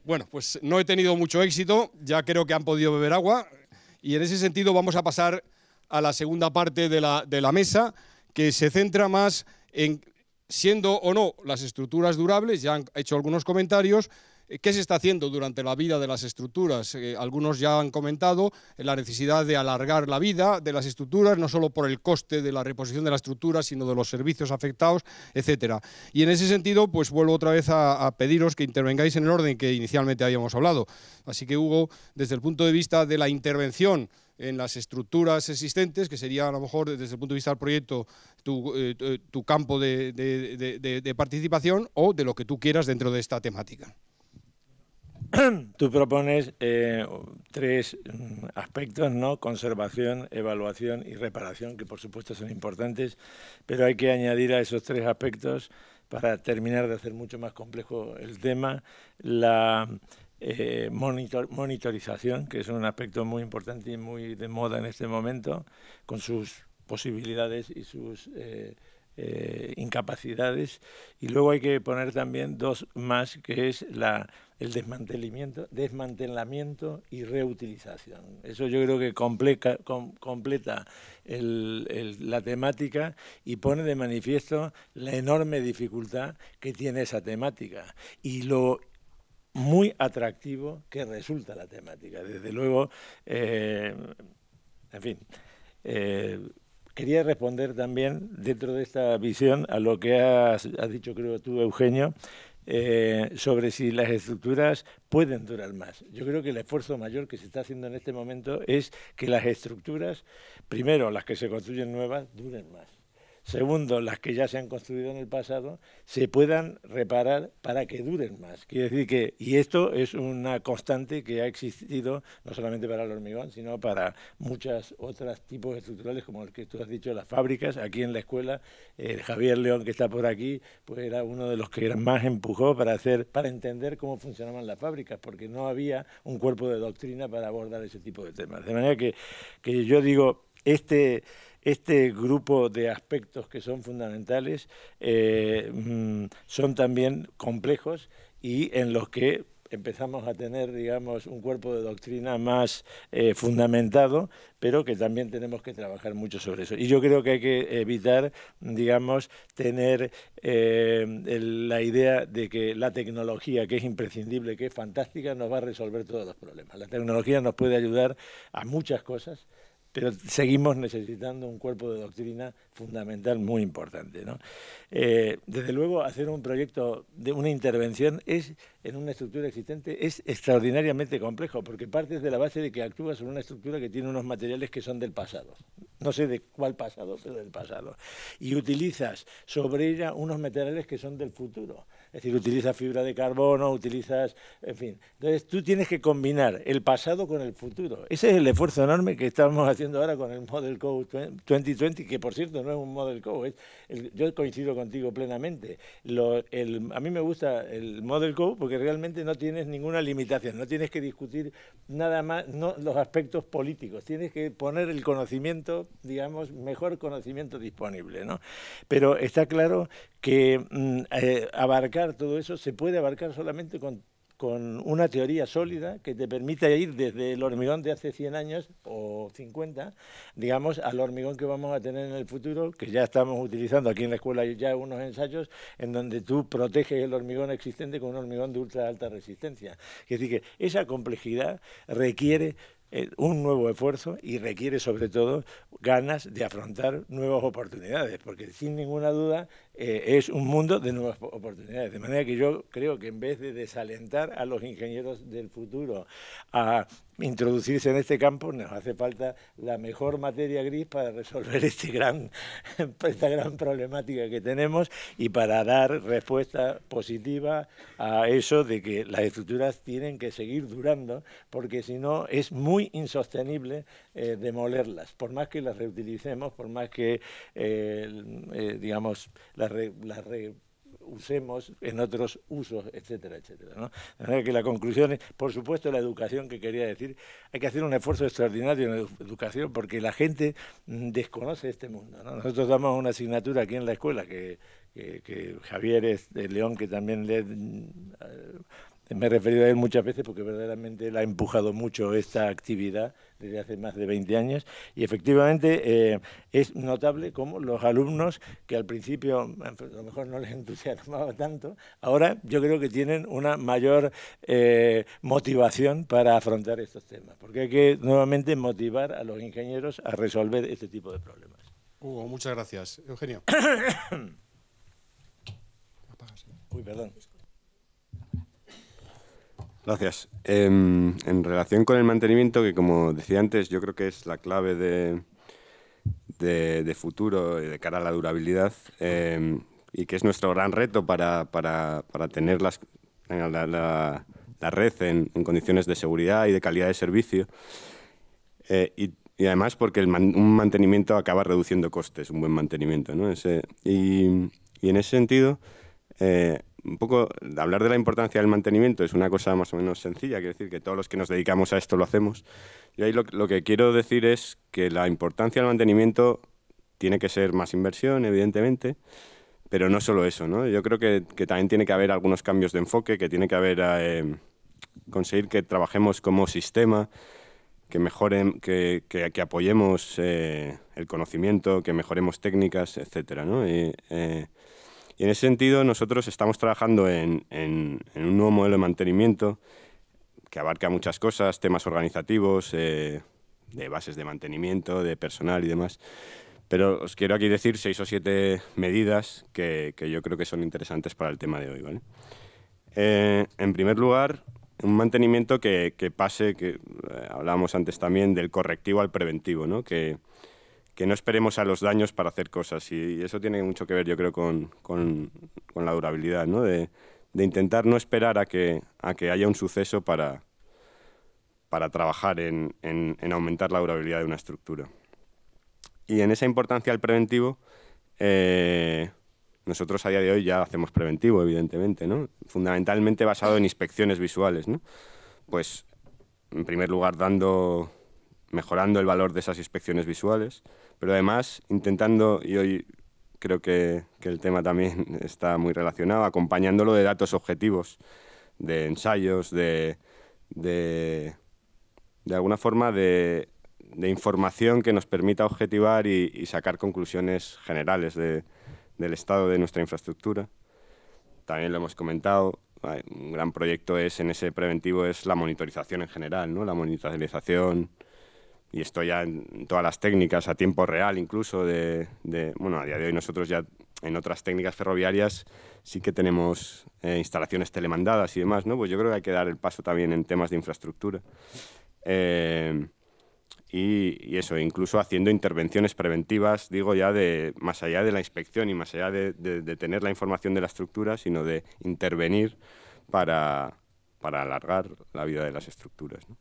Bueno, pues no he tenido mucho éxito, ya creo que han podido beber agua, y en ese sentido vamos a pasar a la segunda parte de la mesa, que se centra más en, siendo o no las estructuras durables, ya han hecho algunos comentarios, qué se está haciendo durante la vida de las estructuras. Algunos ya han comentado la necesidad de alargar la vida de las estructuras, no solo por el coste de la reposición de la estructura, sino de los servicios afectados, etcétera. Y en ese sentido, pues vuelvo otra vez a pediros que intervengáis en el orden que inicialmente habíamos hablado. Así que, Hugo, desde el punto de vista de la intervención en las estructuras existentes, que sería a lo mejor desde el punto de vista del proyecto tu campo de participación, o de lo que tú quieras dentro de esta temática. Tú propones tres aspectos, ¿no? Conservación, evaluación y reparación, que por supuesto son importantes, pero hay que añadir a esos tres aspectos, para terminar de hacer mucho más complejo el tema, la monitorización, que es un aspecto muy importante y muy de moda en este momento, con sus posibilidades y sus incapacidades. Y luego hay que poner también dos más, que es el desmantelamiento y reutilización. Eso yo creo que completa la temática y pone de manifiesto la enorme dificultad que tiene esa temática y lo muy atractivo que resulta la temática. Desde luego, en fin. Quería responder también, dentro de esta visión, a lo que has dicho, creo tú, Eugenio, sobre si las estructuras pueden durar más. Yo creo que el esfuerzo mayor que se está haciendo en este momento es que las estructuras, primero, las que se construyen nuevas, duren más. Segundo, las que ya se han construido en el pasado se puedan reparar para que duren más. Quiere decir que, y esto es una constante que ha existido no solamente para el hormigón, sino para muchos otros tipos estructurales, como el que tú has dicho, las fábricas. Aquí en la escuela, Javier León, que está por aquí, pues era uno de los que más empujó para entender cómo funcionaban las fábricas, porque no había un cuerpo de doctrina para abordar ese tipo de temas. De manera que yo digo, este grupo de aspectos que son fundamentales son también complejos y en los que empezamos a tener, digamos, un cuerpo de doctrina más fundamentado, pero que también tenemos que trabajar mucho sobre eso. Y yo creo que hay que evitar, digamos, tener la idea de que la tecnología, que es imprescindible, que es fantástica, nos va a resolver todos los problemas. La tecnología nos puede ayudar a muchas cosas, pero seguimos necesitando un cuerpo de doctrina fundamental muy importante, ¿no? Desde luego, hacer un proyecto de una intervención en una estructura existente es extraordinariamente complejo, porque partes de la base de que actúas sobre una estructura que tiene unos materiales que son del pasado. No sé de cuál pasado, pero del pasado. Y utilizas sobre ella unos materiales que son del futuro. Es decir, utilizas fibra de carbono, utilizas, en fin. Entonces, tú tienes que combinar el pasado con el futuro. Ese es el esfuerzo enorme que estamos haciendo ahora con el Model Code 2020, que por cierto no es un Model Code. Yo coincido contigo plenamente. A mí me gusta el Model Code porque realmente no tienes ninguna limitación, no tienes que discutir nada más, no los aspectos políticos, tienes que poner el conocimiento, digamos, mejor conocimiento disponible, ¿no? Pero está claro que abarcar todo eso se puede abarcar solamente con una teoría sólida que te permita ir desde el hormigón de hace 100 años o 50, digamos, al hormigón que vamos a tener en el futuro, que ya estamos utilizando aquí en la escuela ya unos ensayos en donde tú proteges el hormigón existente con un hormigón de ultra alta resistencia. Es decir, que esa complejidad requiere un nuevo esfuerzo y requiere sobre todo ganas de afrontar nuevas oportunidades, porque sin ninguna duda es un mundo de nuevas oportunidades. De manera que yo creo que en vez de desalentar a los ingenieros del futuro a introducirse en este campo, nos hace falta la mejor materia gris para resolver esta gran problemática que tenemos y para dar respuesta positiva a eso de que las estructuras tienen que seguir durando, porque si no es muy insostenible demolerlas, por más que las reutilicemos, por más que digamos las usemos en otros usos, etcétera, etcétera, ¿no? De manera que la conclusión es, por supuesto, la educación, que quería decir, hay que hacer un esfuerzo extraordinario en la educación porque la gente desconoce este mundo, ¿no? Nosotros damos una asignatura aquí en la escuela que Javier es de León, que también me he referido a él muchas veces porque verdaderamente él ha empujado mucho esta actividad desde hace más de 20 años y efectivamente es notable cómo los alumnos que al principio a lo mejor no les entusiasmaba tanto, ahora yo creo que tienen una mayor motivación para afrontar estos temas, porque hay que nuevamente motivar a los ingenieros a resolver este tipo de problemas. Hugo, muchas gracias. Eugenio. Uy, perdón. Gracias. En relación con el mantenimiento, que como decía antes, yo creo que es la clave de futuro de cara a la durabilidad y que es nuestro gran reto para tener la red en condiciones de seguridad y de calidad de servicio. Y además porque un mantenimiento acaba reduciendo costes, un buen mantenimiento, ¿no? Y en ese sentido, un poco hablar de la importancia del mantenimiento es una cosa más o menos sencilla, quiero decir que todos los que nos dedicamos a esto lo hacemos. Y ahí lo que quiero decir es que la importancia del mantenimiento tiene que ser más inversión, evidentemente, pero no solo eso, ¿no? Yo creo que también tiene que haber algunos cambios de enfoque, que tiene que haber conseguir que trabajemos como sistema, que mejoren, que apoyemos el conocimiento, que mejoremos técnicas, etcétera, ¿no? Y en ese sentido nosotros estamos trabajando en un nuevo modelo de mantenimiento que abarca muchas cosas, temas organizativos, bases de mantenimiento, de personal y demás. Pero os quiero aquí decir 6 o 7 medidas que yo creo que son interesantes para el tema de hoy, ¿vale? En primer lugar, un mantenimiento que pase, que hablábamos antes también, del correctivo al preventivo, ¿no? Que no esperemos a los daños para hacer cosas. Y eso tiene mucho que ver, yo creo, con la durabilidad, ¿no? De intentar no esperar a que haya un suceso para trabajar en aumentar la durabilidad de una estructura. Y en esa importancia al preventivo, nosotros a día de hoy ya hacemos preventivo, evidentemente, ¿no? Fundamentalmente basado en inspecciones visuales, ¿no? Pues, en primer lugar, mejorando el valor de esas inspecciones visuales, pero además intentando, y hoy creo que el tema también está muy relacionado, acompañándolo de datos objetivos, de ensayos, de alguna forma de información que nos permita objetivar y sacar conclusiones generales del estado de nuestra infraestructura. También lo hemos comentado, un gran proyecto en ese preventivo es la monitorización en general, ¿no? La monitorización, y esto ya en todas las técnicas, a tiempo real incluso, bueno, a día de hoy nosotros ya en otras técnicas ferroviarias sí que tenemos instalaciones telemandadas y demás, ¿no? Pues yo creo que hay que dar el paso también en temas de infraestructura. Y eso, incluso haciendo intervenciones preventivas, digo ya más allá de la inspección y más allá de tener la información de la estructura, sino de intervenir para alargar la vida de las estructuras, ¿no?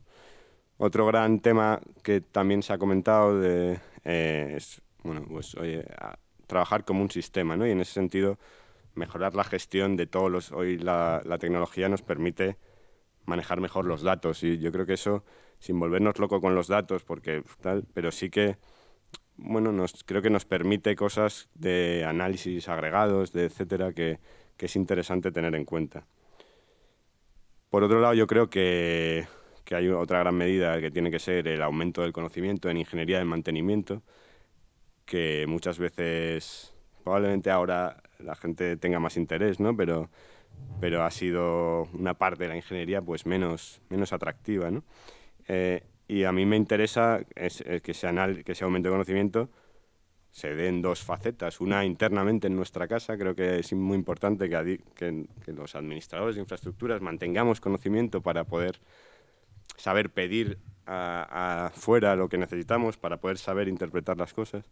Otro gran tema que también se ha comentado es, bueno, pues, oye, trabajar como un sistema, ¿no? Y en ese sentido, mejorar la gestión de todos hoy la tecnología nos permite manejar mejor los datos, y yo creo que eso, sin volvernos locos con los datos, pero sí que, bueno, creo que nos permite cosas de análisis agregados, etcétera, que es interesante tener en cuenta. Por otro lado, yo creo que hay otra gran medida que tiene que ser el aumento del conocimiento en ingeniería del mantenimiento, que muchas veces, probablemente ahora la gente tenga más interés, ¿no? Pero ha sido una parte de la ingeniería pues menos atractiva, ¿no? Y a mí me interesa que ese aumento de conocimiento se dé en 2 facetas. Una, internamente en nuestra casa. Creo que es muy importante que los administradores de infraestructuras mantengamos conocimiento para poder saber pedir afuera lo que necesitamos, para poder saber interpretar las cosas.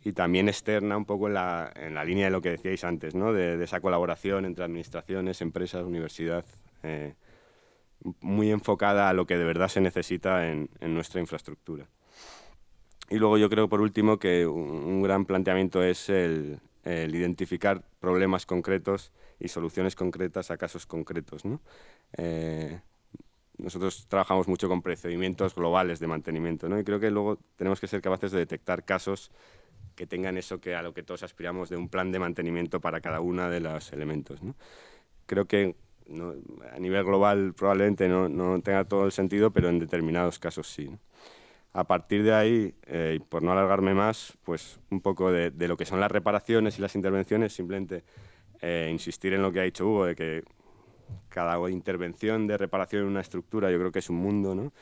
Y también externa, un poco en la línea de lo que decíais antes, ¿no? De esa colaboración entre administraciones, empresas, universidad, muy enfocada a lo que de verdad se necesita en nuestra infraestructura. Y luego yo creo, por último, que un gran planteamiento es el identificar problemas concretos y soluciones concretas a casos concretos, ¿no? Nosotros trabajamos mucho con procedimientos globales de mantenimiento, ¿no? Y creo que luego tenemos que ser capaces de detectar casos que tengan eso a lo que todos aspiramos, de un plan de mantenimiento para cada uno de los elementos, ¿no? Creo que a nivel global probablemente no tenga todo el sentido, pero en determinados casos sí, ¿no? A partir de ahí, y por no alargarme más, pues un poco de lo que son las reparaciones y las intervenciones, simplemente insistir en lo que ha dicho Hugo, de que cada intervención de reparación en una estructura yo creo que es un mundo, ¿no?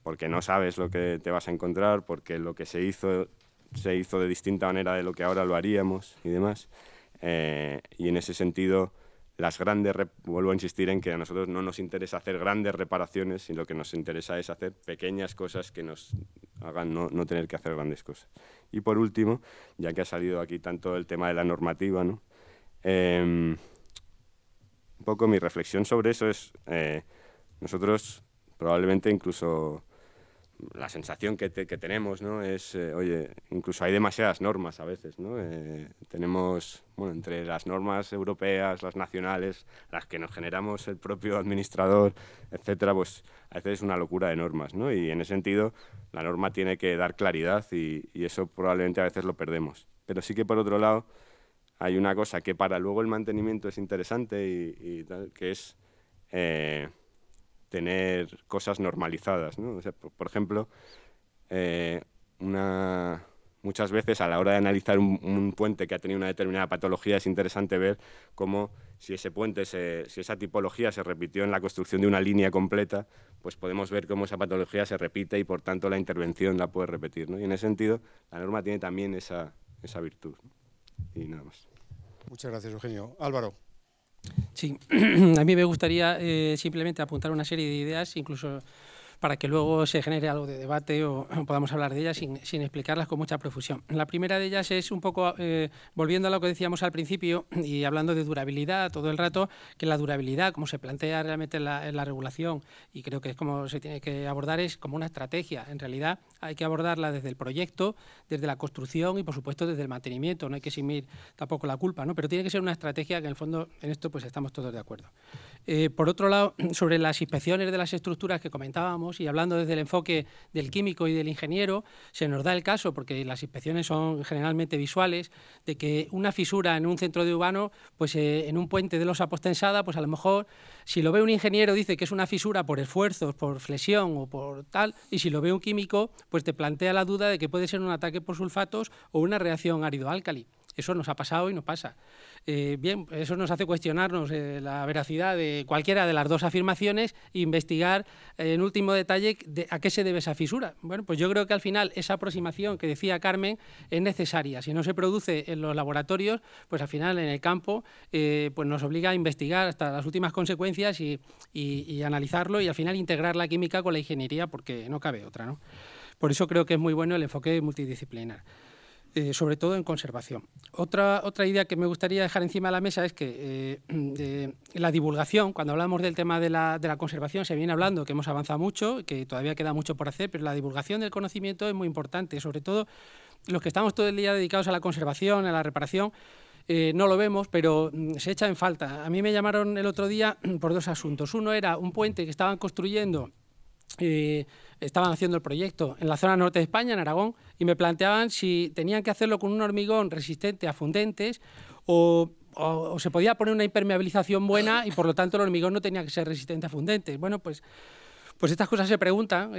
Porque no sabes lo que te vas a encontrar, porque lo que se hizo de distinta manera de lo que ahora lo haríamos y demás. Y en ese sentido, vuelvo a insistir en que a nosotros no nos interesa hacer grandes reparaciones, sino lo que nos interesa es hacer pequeñas cosas que nos hagan no tener que hacer grandes cosas. Y por último, ya que ha salido aquí tanto el tema de la normativa, ¿no? Un poco mi reflexión sobre eso es, nosotros probablemente incluso la sensación que tenemos, ¿no? Es, oye, incluso hay demasiadas normas a veces, ¿no? Tenemos, bueno, entre las normas europeas, las nacionales, las que nos generamos el propio administrador, etcétera, pues a veces es una locura de normas, ¿no? Y en ese sentido, la norma tiene que dar claridad y eso probablemente a veces lo perdemos. Pero sí que, por otro lado, hay una cosa que para luego el mantenimiento es interesante y tal, que es tener cosas normalizadas, ¿no? O sea, por ejemplo, muchas muchas veces a la hora de analizar un puente que ha tenido una determinada patología es interesante ver cómo si ese puente, si esa tipología se repitió en la construcción de una línea completa, pues podemos ver cómo esa patología se repite y por tanto la intervención la puede repetir, ¿no? Y en ese sentido la norma tiene también esa virtud, ¿no? Y nada más. Muchas gracias, Eugenio. Álvaro. Sí, a mí me gustaría simplemente apuntar una serie de ideas, incluso para que luego se genere algo de debate o podamos hablar de ellas sin explicarlas con mucha profusión. La primera de ellas es un poco, volviendo a lo que decíamos al principio y hablando de durabilidad todo el rato, que la durabilidad, como se plantea realmente en la regulación, y creo que es como se tiene que abordar, es como una estrategia. En realidad hay que abordarla desde el proyecto, desde la construcción y, por supuesto, desde el mantenimiento. No hay que eximir tampoco la culpa, ¿no? Pero tiene que ser una estrategia que, en el fondo, en esto pues estamos todos de acuerdo. Por otro lado, sobre las inspecciones de las estructuras que comentábamos, y hablando desde el enfoque del químico y del ingeniero, se nos da el caso, porque las inspecciones son generalmente visuales, de que una fisura en un centro de urbano, pues en un puente de losa postensada, pues a lo mejor, si lo ve un ingeniero, dice que es una fisura por esfuerzos, por flexión o por tal, y si lo ve un químico, pues te plantea la duda de que puede ser un ataque por sulfatos o una reacción árido-álcali. Eso nos ha pasado y nos pasa. Bien, eso nos hace cuestionarnos la veracidad de cualquiera de las dos afirmaciones e investigar en último detalle a qué se debe esa fisura. Bueno, pues yo creo que al final esa aproximación que decía Carmen es necesaria. Si no se produce en los laboratorios, pues al final en el campo pues nos obliga a investigar hasta las últimas consecuencias y analizarlo y al final integrar la química con la ingeniería porque no cabe otra, ¿no? Por eso creo que es muy bueno el enfoque multidisciplinar. Sobre todo en conservación. Otra idea que me gustaría dejar encima de la mesa es que la divulgación, cuando hablamos del tema de la conservación, se viene hablando que hemos avanzado mucho, que todavía queda mucho por hacer, pero la divulgación del conocimiento es muy importante, sobre todo los que estamos todo el día dedicados a la conservación, a la reparación. No lo vemos, pero se echa en falta. A mí me llamaron el otro día por dos asuntos. Uno era un puente que estaban construyendo, estaban haciendo el proyecto en la zona norte de España, en Aragón, y me planteaban si tenían que hacerlo con un hormigón resistente a fundentes o se podía poner una impermeabilización buena y por lo tanto el hormigón no tenía que ser resistente a fundentes. Bueno, pues estas cosas se preguntan.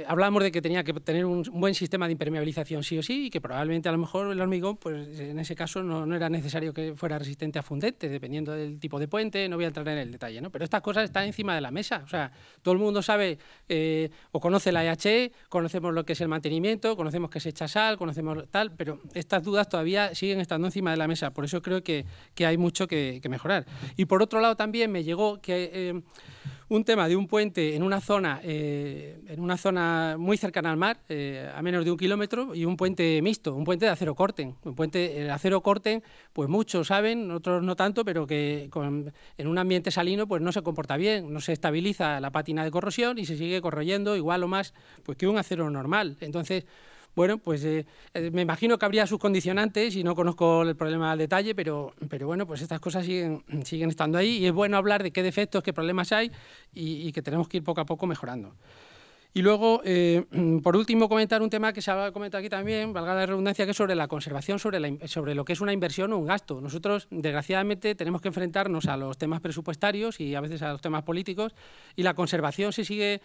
Hablamos de que tenía que tener un buen sistema de impermeabilización sí o sí y que probablemente a lo mejor el hormigón, pues en ese caso no era necesario que fuera resistente a fundentes, dependiendo del tipo de puente, no voy a entrar en el detalle, ¿no? Pero estas cosas están encima de la mesa. O sea, todo el mundo sabe o conoce la EHE, conocemos lo que es el mantenimiento, conocemos que se echa sal, conocemos tal, pero estas dudas todavía siguen estando encima de la mesa. Por eso creo que hay mucho que mejorar. Y por otro lado también me llegó que un tema de un puente en una zona muy cercana al mar, a menos de 1 kilómetro, y un puente mixto, un puente de acero corten. El acero corten, pues muchos saben, otros no tanto, pero que en un ambiente salino pues no se comporta bien, no se estabiliza la pátina de corrosión y se sigue corroyendo igual o más pues, que un acero normal. Entonces, bueno, pues me imagino que habría sus condicionantes y no conozco el problema al detalle, pero bueno, pues estas cosas siguen estando ahí y es bueno hablar de qué defectos, qué problemas hay y que tenemos que ir poco a poco mejorando. Y luego, por último, comentar un tema que se ha comentado aquí también, valga la redundancia, que es sobre la conservación, sobre lo que es una inversión o un gasto. Nosotros, desgraciadamente, tenemos que enfrentarnos a los temas presupuestarios y a veces a los temas políticos, y la conservación se sigue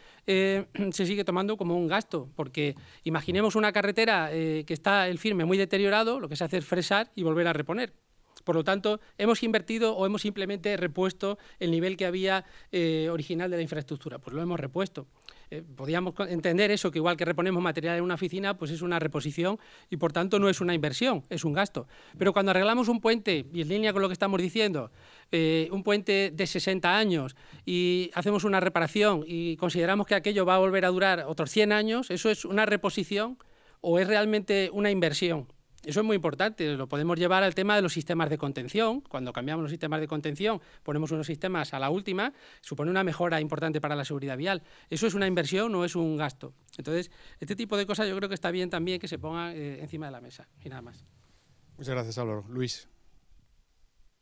tomando como un gasto, porque imaginemos una carretera que está el firme muy deteriorado, lo que se hace es fresar y volver a reponer. Por lo tanto, hemos invertido o hemos simplemente repuesto el nivel que había original de la infraestructura. Pues lo hemos repuesto. Podríamos entender eso, que igual que reponemos material en una oficina, pues es una reposición y por tanto no es una inversión, es un gasto. Pero cuando arreglamos un puente, y en línea con lo que estamos diciendo, un puente de 60 años y hacemos una reparación y consideramos que aquello va a volver a durar otros 100 años, ¿eso es una reposición o es realmente una inversión? Eso es muy importante, lo podemos llevar al tema de los sistemas de contención. Cuando cambiamos los sistemas de contención, ponemos unos sistemas a la última, supone una mejora importante para la seguridad vial. ¿Eso es una inversión o es un gasto? Entonces, este tipo de cosas yo creo que está bien también que se pongan encima de la mesa. Y nada más. Muchas gracias, Álvaro. Luis.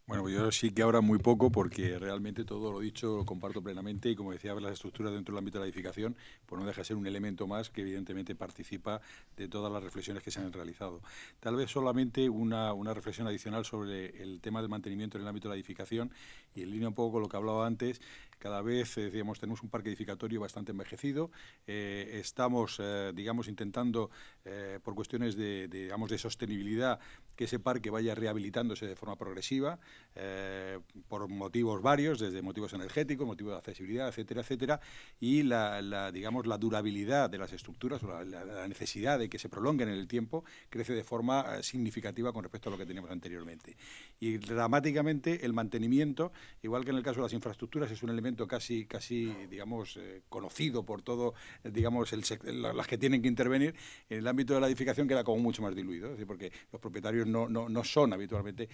Bueno, yo sí que ahora muy poco porque realmente todo lo dicho lo comparto plenamente y como decía, las estructuras dentro del ámbito de la edificación pues no deja de ser un elemento más que evidentemente participa de todas las reflexiones que se han realizado. Tal vez solamente una reflexión adicional sobre el tema del mantenimiento en el ámbito de la edificación y en línea un poco con lo que hablaba antes. cada vez digamos, tenemos un parque edificatorio bastante envejecido, estamos digamos, intentando por cuestiones digamos, de sostenibilidad que ese parque vaya rehabilitándose de forma progresiva, por motivos varios, desde motivos energéticos, motivos de accesibilidad, etcétera, etcétera, y digamos, la durabilidad de las estructuras, la necesidad de que se prolonguen en el tiempo, crece de forma significativa con respecto a lo que teníamos anteriormente. Y dramáticamente el mantenimiento, igual que en el caso de las infraestructuras, es un elemento casi digamos, conocido por todo, digamos, las que tienen que intervenir. En el ámbito de la edificación queda como mucho más diluido, es decir, porque los propietarios no son habitualmente,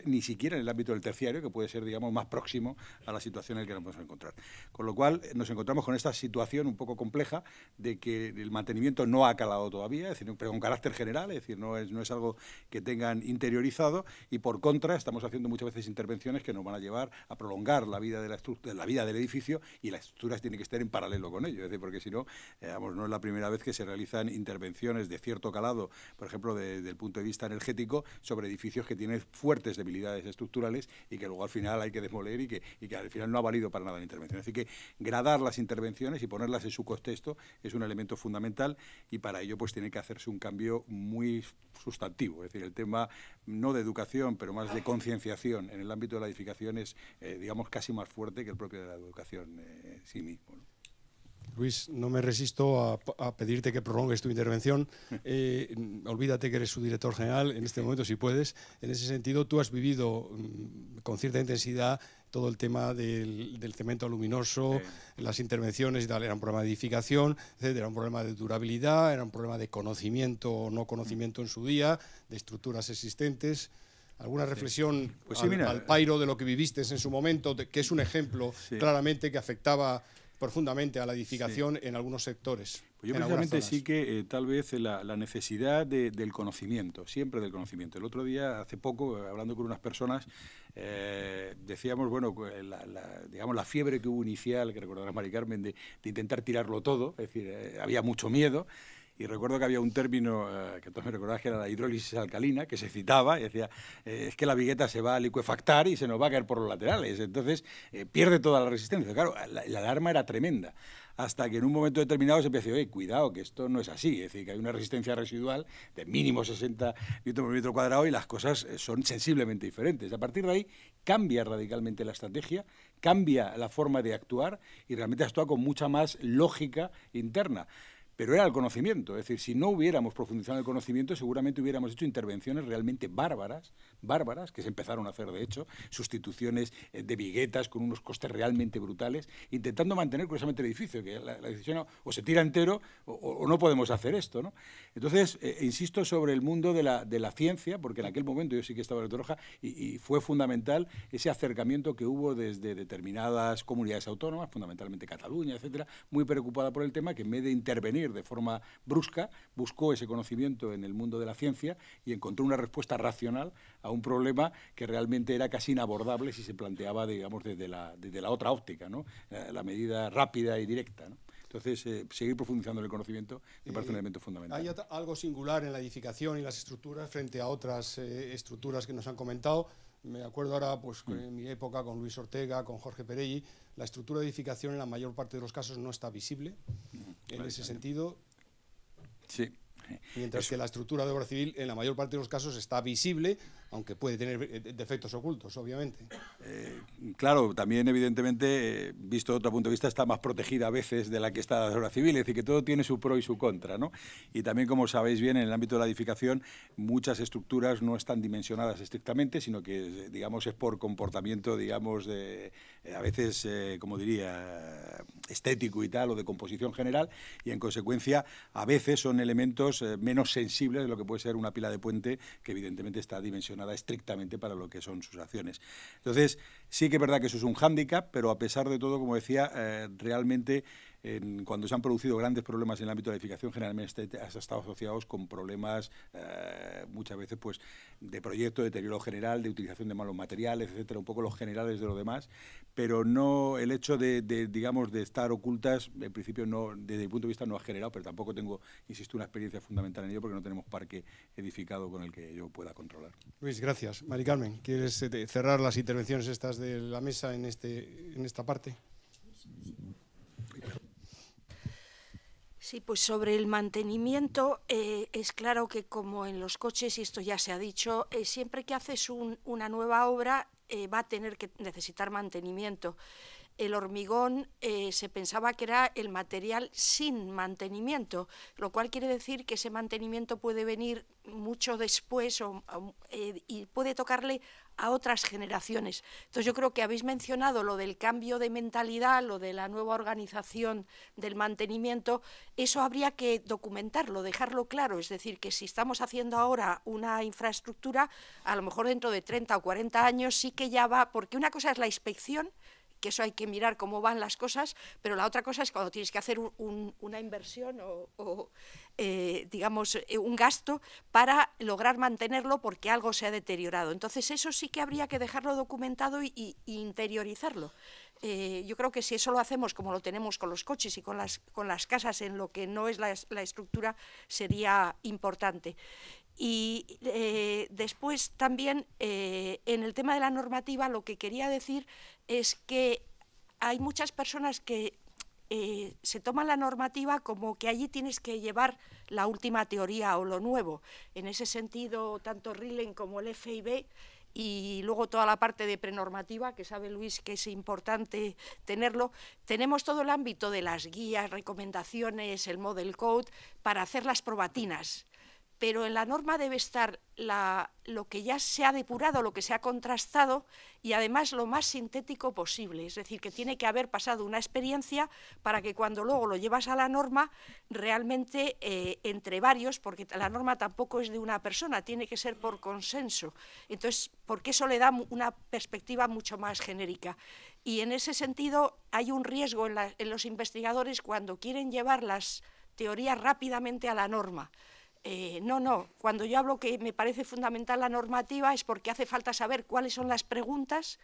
ni siquiera en el ámbito del terciario, que puede ser, digamos, más próximo a la situación en la que nos podemos encontrar. Con lo cual, nos encontramos con esta situación un poco compleja de que el mantenimiento no ha calado todavía, es decir, pero con carácter general, es decir, no es algo que tengan interiorizado, y por contra estamos haciendo muchas veces intervenciones que nos van a llevar a prolongar la vida la vida del edificio, y las estructuras tienen que estar en paralelo con ello, es decir, porque si no, vamos, no es la primera vez que se realizan intervenciones de cierto calado, por ejemplo, desde el punto de vista energético, sobre edificios que tienen fuertes debilidades estructurales y que luego al final hay que demoler y que al final no ha valido para nada la intervención. Así que gradar las intervenciones y ponerlas en su contexto es un elemento fundamental, y para ello pues tiene que hacerse un cambio muy sustantivo. Es decir, el tema no de educación, pero más de concienciación en el ámbito de la edificación es, digamos, casi más fuerte que el propio de la educación en sí mismo, ¿no? Luis, no me resisto a pedirte que prolongues tu intervención. Olvídate que eres su director general en este momento, si puedes. En ese sentido, tú has vivido con cierta intensidad todo el tema del cemento aluminoso, las intervenciones y tal. Era un problema de edificación, era un problema de durabilidad, era un problema de conocimiento o no conocimiento en su día, de estructuras existentes. ¿Alguna reflexión pues sí, al pairo de lo que viviste en su momento, que es un ejemplo claramente que afectaba profundamente a la edificación en algunos sectores? Pues yo precisamente sí que tal vez la necesidad del conocimiento, siempre del conocimiento. El otro día, hace poco, hablando con unas personas, decíamos, bueno, digamos, la fiebre que hubo inicial, que recordarás, Mari Carmen, de intentar tirarlo todo, es decir, había mucho miedo. Y recuerdo que había un término que todos me recordáis, que era la hidrólisis alcalina, que se citaba y decía, es que la vigueta se va a licuefactar y se nos va a caer por los laterales, entonces pierde toda la resistencia. Claro, la alarma era tremenda, hasta que en un momento determinado se empezó a decir, cuidado, que esto no es así, es decir, que hay una resistencia residual de mínimo 60 litros por metro cuadrado y las cosas son sensiblemente diferentes. A partir de ahí cambia radicalmente la estrategia, cambia la forma de actuar y realmente actúa con mucha más lógica interna. Pero era el conocimiento, es decir, si no hubiéramos profundizado en el conocimiento, seguramente hubiéramos hecho intervenciones realmente bárbaras, que se empezaron a hacer de hecho, sustituciones de viguetas con unos costes realmente brutales, intentando mantener curiosamente el edificio, que la decisión o se tira entero o no podemos hacer esto, ¿no? Entonces, insisto sobre el mundo de la ciencia, porque en aquel momento yo sí que estaba en Torroja y fue fundamental ese acercamiento que hubo desde determinadas comunidades autónomas, fundamentalmente Cataluña, etcétera, muy preocupada por el tema, que en vez de intervenir de forma brusca, buscó ese conocimiento en el mundo de la ciencia y encontró una respuesta racional a un problema que realmente era casi inabordable si se planteaba, digamos, desde la otra óptica, ¿no? La medida rápida y directa, ¿no? Entonces, seguir profundizando en el conocimiento me parece un elemento fundamental. Hay algo singular en la edificación y las estructuras frente a otras estructuras que nos han comentado. Me acuerdo ahora, pues, en mi época, con Luis Ortega, con Jorge Perelli, la estructura de edificación en la mayor parte de los casos no está visible. En ese sentido, sí. Mientras que la estructura de obra civil en la mayor parte de los casos está visible, aunque puede tener defectos ocultos, obviamente. Claro, también evidentemente, visto de otro punto de vista, está más protegida a veces de la que está la obra civil, es decir, que todo tiene su pro y su contra, ¿no? Y también, como sabéis bien, en el ámbito de la edificación, muchas estructuras no están dimensionadas estrictamente, sino que, digamos, es por comportamiento, digamos, a veces, como diría, estético y tal, o de composición general, y en consecuencia, a veces son elementos menos sensibles de lo que puede ser una pila de puente, que evidentemente está dimensionada estrictamente para lo que son sus acciones. Entonces, sí que es verdad que eso es un hándicap, pero a pesar de todo, como decía, realmente cuando se han producido grandes problemas en el ámbito de la edificación, generalmente han estado asociados con problemas muchas veces pues de proyecto, de deterioro general, de utilización de malos materiales, etcétera, un poco los generales de lo demás, pero no el hecho digamos, de estar ocultas, en principio no, desde mi punto de vista no ha generado, pero tampoco tengo, insisto, una experiencia fundamental en ello porque no tenemos parque edificado con el que yo pueda controlar. Luis, gracias. Mari Carmen, ¿quieres cerrar las intervenciones estas de la mesa en esta parte? Sí, pues sobre el mantenimiento, es claro que como en los coches, y esto ya se ha dicho, siempre que haces una nueva obra va a tener que necesitar mantenimiento. El hormigón se pensaba que era el material sin mantenimiento, lo cual quiere decir que ese mantenimiento puede venir mucho después y puede tocarle a otras generaciones. Entonces yo creo que habéis mencionado lo del cambio de mentalidad, lo de la nueva organización del mantenimiento. Eso habría que documentarlo, dejarlo claro, es decir, que si estamos haciendo ahora una infraestructura, a lo mejor dentro de 30 o 40 años sí que ya va, porque una cosa es la inspección, que eso hay que mirar cómo van las cosas, pero la otra cosa es cuando tienes que hacer una inversión digamos, un gasto para lograr mantenerlo porque algo se ha deteriorado. Entonces eso sí que habría que dejarlo documentado y interiorizarlo. Yo creo que si eso lo hacemos como lo tenemos con los coches y con las casas en lo que no es la estructura, sería importante. Y después también en el tema de la normativa lo que quería decir es que hay muchas personas que se toman la normativa como que allí tienes que llevar la última teoría o lo nuevo. En ese sentido, tanto RILEN como el FIB y luego toda la parte de prenormativa, que sabe Luis que es importante tenerlo, tenemos todo el ámbito de las guías, recomendaciones, el Model Code, para hacer las probatinas. Pero en la norma debe estar lo que ya se ha depurado, lo que se ha contrastado y además lo más sintético posible. Es decir, que tiene que haber pasado una experiencia para que cuando luego lo llevas a la norma, realmente entre varios, porque la norma tampoco es de una persona, tiene que ser por consenso. Entonces, porque eso le da una perspectiva mucho más genérica. Y en ese sentido hay un riesgo en los investigadores cuando quieren llevar las teorías rápidamente a la norma. No, cuando yo hablo que me parece fundamental la normativa es porque hace falta saber cuáles son las preguntas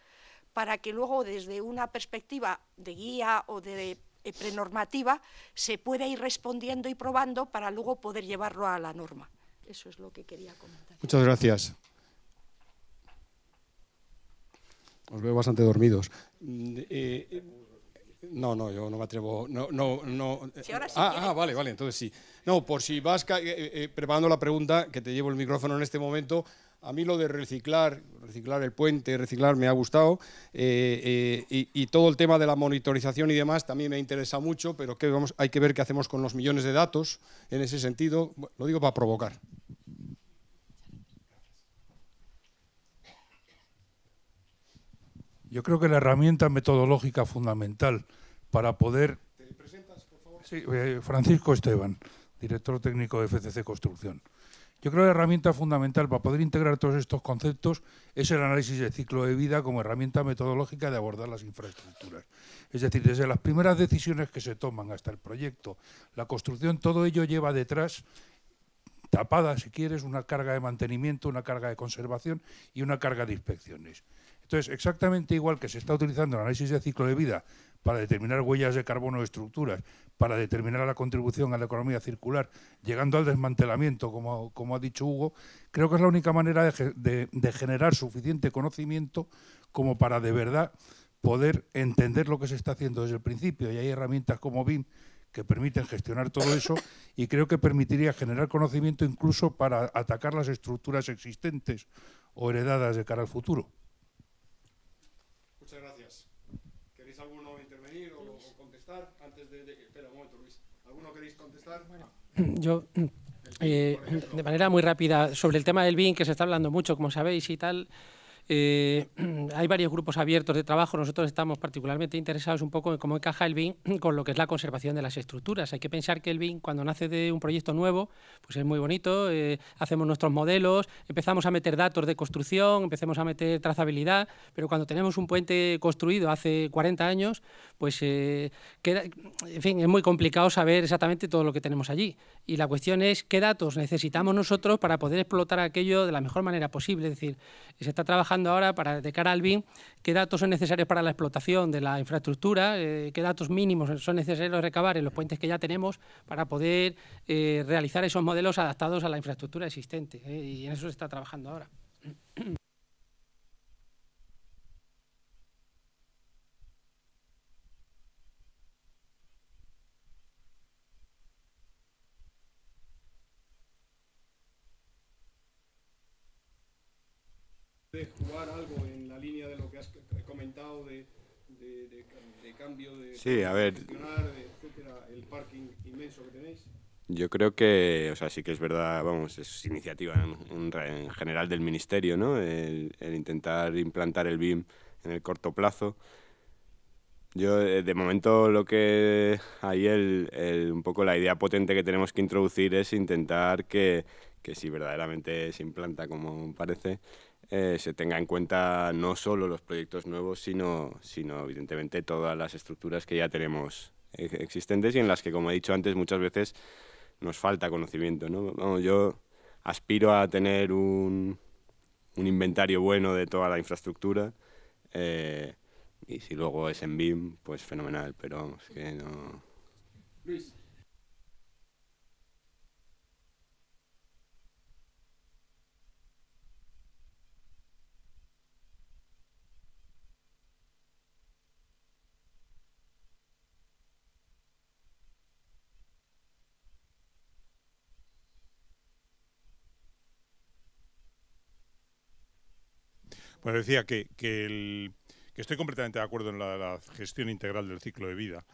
para que luego desde una perspectiva de guía o de prenormativa se pueda ir respondiendo y probando para luego poder llevarlo a la norma. Eso es lo que quería comentar. Muchas gracias. Os veo bastante dormidos. No, yo no me atrevo. No. Si ahora sí vale, entonces sí. No, por si vas preparando la pregunta, que te llevo el micrófono en este momento, a mí lo de reciclar el puente, reciclar me ha gustado, y todo el tema de la monitorización y demás también me interesa mucho, pero hay que ver qué hacemos con los millones de datos en ese sentido. Lo digo para provocar. Yo creo que la herramienta metodológica fundamental para poder... ¿Te presentas, por favor? Sí, Francisco Esteban, director técnico de FCC Construcción. Yo creo que la herramienta fundamental para poder integrar todos estos conceptos es el análisis de ciclo de vida como herramienta metodológica de abordar las infraestructuras. Es decir, desde las primeras decisiones que se toman hasta el proyecto, la construcción, todo ello lleva detrás, tapada si quieres, una carga de mantenimiento, una carga de conservación y una carga de inspecciones. Entonces, exactamente igual que se está utilizando el análisis de ciclo de vida para determinar huellas de carbono de estructuras, para determinar la contribución a la economía circular, llegando al desmantelamiento, como ha dicho Hugo, creo que es la única manera de generar suficiente conocimiento como para de verdad poder entender lo que se está haciendo desde el principio. Y hay herramientas como BIM que permiten gestionar todo eso y creo que permitiría generar conocimiento incluso para atacar las estructuras existentes o heredadas de cara al futuro. Muchas gracias. ¿Queréis alguno intervenir o contestar? Espera un momento, Luis. ¿Alguno queréis contestar? Bueno, yo, de manera muy rápida, sobre el tema del BIM, que se está hablando mucho, como sabéis, y tal, hay varios grupos abiertos de trabajo. Nosotros estamos particularmente interesados un poco en cómo encaja el BIM con lo que es la conservación de las estructuras. Hay que pensar que el BIM, cuando nace de un proyecto nuevo, pues es muy bonito, hacemos nuestros modelos, empezamos a meter datos de construcción, empezamos a meter trazabilidad, pero cuando tenemos un puente construido hace 40 años, pues queda, en fin, es muy complicado saber exactamente todo lo que tenemos allí. Y la cuestión es qué datos necesitamos nosotros para poder explotar aquello de la mejor manera posible. Es decir, se está trabajando ahora de cara al BIM, qué datos son necesarios para la explotación de la infraestructura, qué datos mínimos son necesarios recabar en los puentes que ya tenemos para poder realizar esos modelos adaptados a la infraestructura existente, y en eso se está trabajando ahora. ¿De jugar algo en la línea de lo que has comentado de cambio de sí, a ver, gestionar, etcétera, el parking inmenso que tenéis? yo creo que, o sea, sí que es verdad, vamos, es iniciativa en general del Ministerio, ¿no? El intentar implantar el BIM en el corto plazo. Yo, de momento, lo que hay, un poco la idea potente que tenemos que introducir es intentar que si verdaderamente se implanta como parece, se tenga en cuenta no solo los proyectos nuevos, sino evidentemente todas las estructuras que ya tenemos existentes y en las que, como he dicho antes, muchas veces nos falta conocimiento, ¿no? Vamos, yo aspiro a tener un inventario bueno de toda la infraestructura, y si luego es en BIM, pues fenomenal, pero vamos, que no... Luis. Bueno, decía que estoy completamente de acuerdo en la gestión integral del ciclo de vida.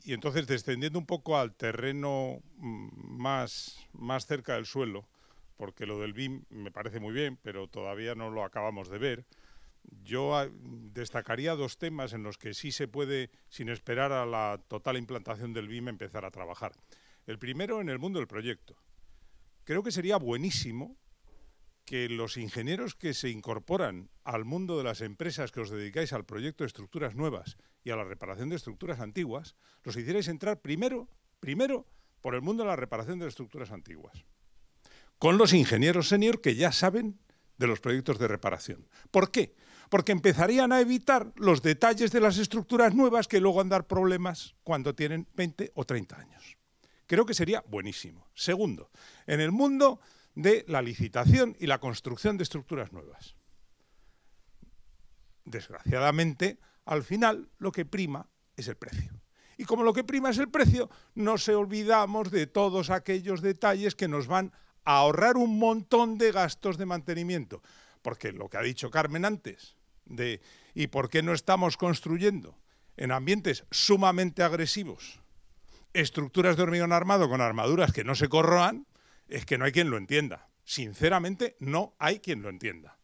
Y entonces, descendiendo un poco al terreno más cerca del suelo, porque lo del BIM me parece muy bien, pero todavía no lo acabamos de ver, yo destacaría dos temas en los que sí se puede, sin esperar a la total implantación del BIM, empezar a trabajar. El primero, en el mundo del proyecto. Creo que sería buenísimo que los ingenieros que se incorporan al mundo de las empresas que os dedicáis al proyecto de estructuras nuevas y a la reparación de estructuras antiguas, los hicierais entrar primero por el mundo de la reparación de estructuras antiguas, con los ingenieros senior que ya saben de los proyectos de reparación. ¿Por qué? Porque empezarían a evitar los detalles de las estructuras nuevas que luego han dar problemas cuando tienen 20 o 30 años. Creo que sería buenísimo. Segundo, en el mundo de la licitación y la construcción de estructuras nuevas. Desgraciadamente, al final, lo que prima es el precio. Y como lo que prima es el precio, nos olvidamos de todos aquellos detalles que nos van a ahorrar un montón de gastos de mantenimiento. Porque lo que ha dicho Carmen antes, ¿y por qué no estamos construyendo en ambientes sumamente agresivos estructuras de hormigón armado con armaduras que no se corroan? Es que no hay quien lo entienda. Sinceramente, no hay quien lo entienda.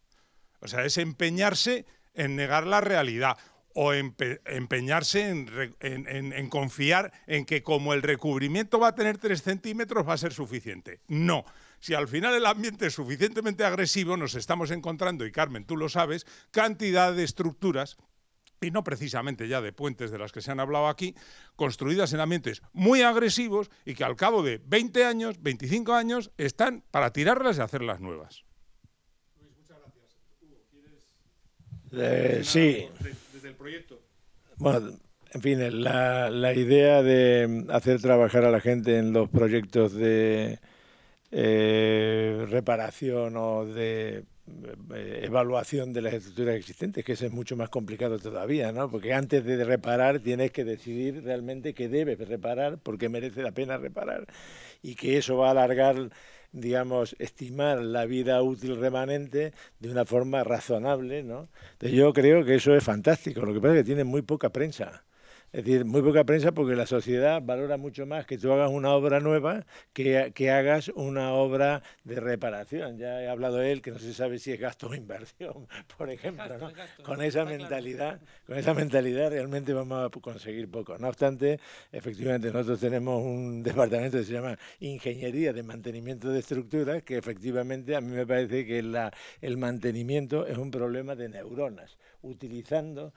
O sea, es empeñarse en negar la realidad o empeñarse en confiar en que como el recubrimiento va a tener 3 centímetros va a ser suficiente. No. Si al final el ambiente es suficientemente agresivo, nos estamos encontrando, y Carmen, tú lo sabes, cantidad de estructuras, y no precisamente ya de puentes de las que se han hablado aquí, construidas en ambientes muy agresivos y que al cabo de 20 años, 25 años, están para tirarlas y hacerlas nuevas. Luis, muchas gracias. Hugo, ¿quieres sí. Desde el proyecto? Bueno, en fin, la idea de hacer trabajar a la gente en los proyectos de reparación o de evaluación de las estructuras existentes, que eso es mucho más complicado todavía, ¿no? Porque antes de reparar tienes que decidir realmente qué debes reparar, porque merece la pena reparar, y que eso va a alargar, digamos, estimar la vida útil remanente de una forma razonable, ¿no? Entonces yo creo que eso es fantástico, lo que pasa es que tiene muy poca prensa. Es decir, muy poca prensa porque la sociedad valora mucho más que tú hagas una obra nueva que hagas una obra de reparación. Ya he hablado de él, que no se sabe si es gasto o inversión, por ejemplo, ¿no? Con esa mentalidad realmente vamos a conseguir poco. No obstante, efectivamente, nosotros tenemos un departamento que se llama Ingeniería de Mantenimiento de Estructuras, que efectivamente a mí me parece que el mantenimiento es un problema de neuronas, utilizando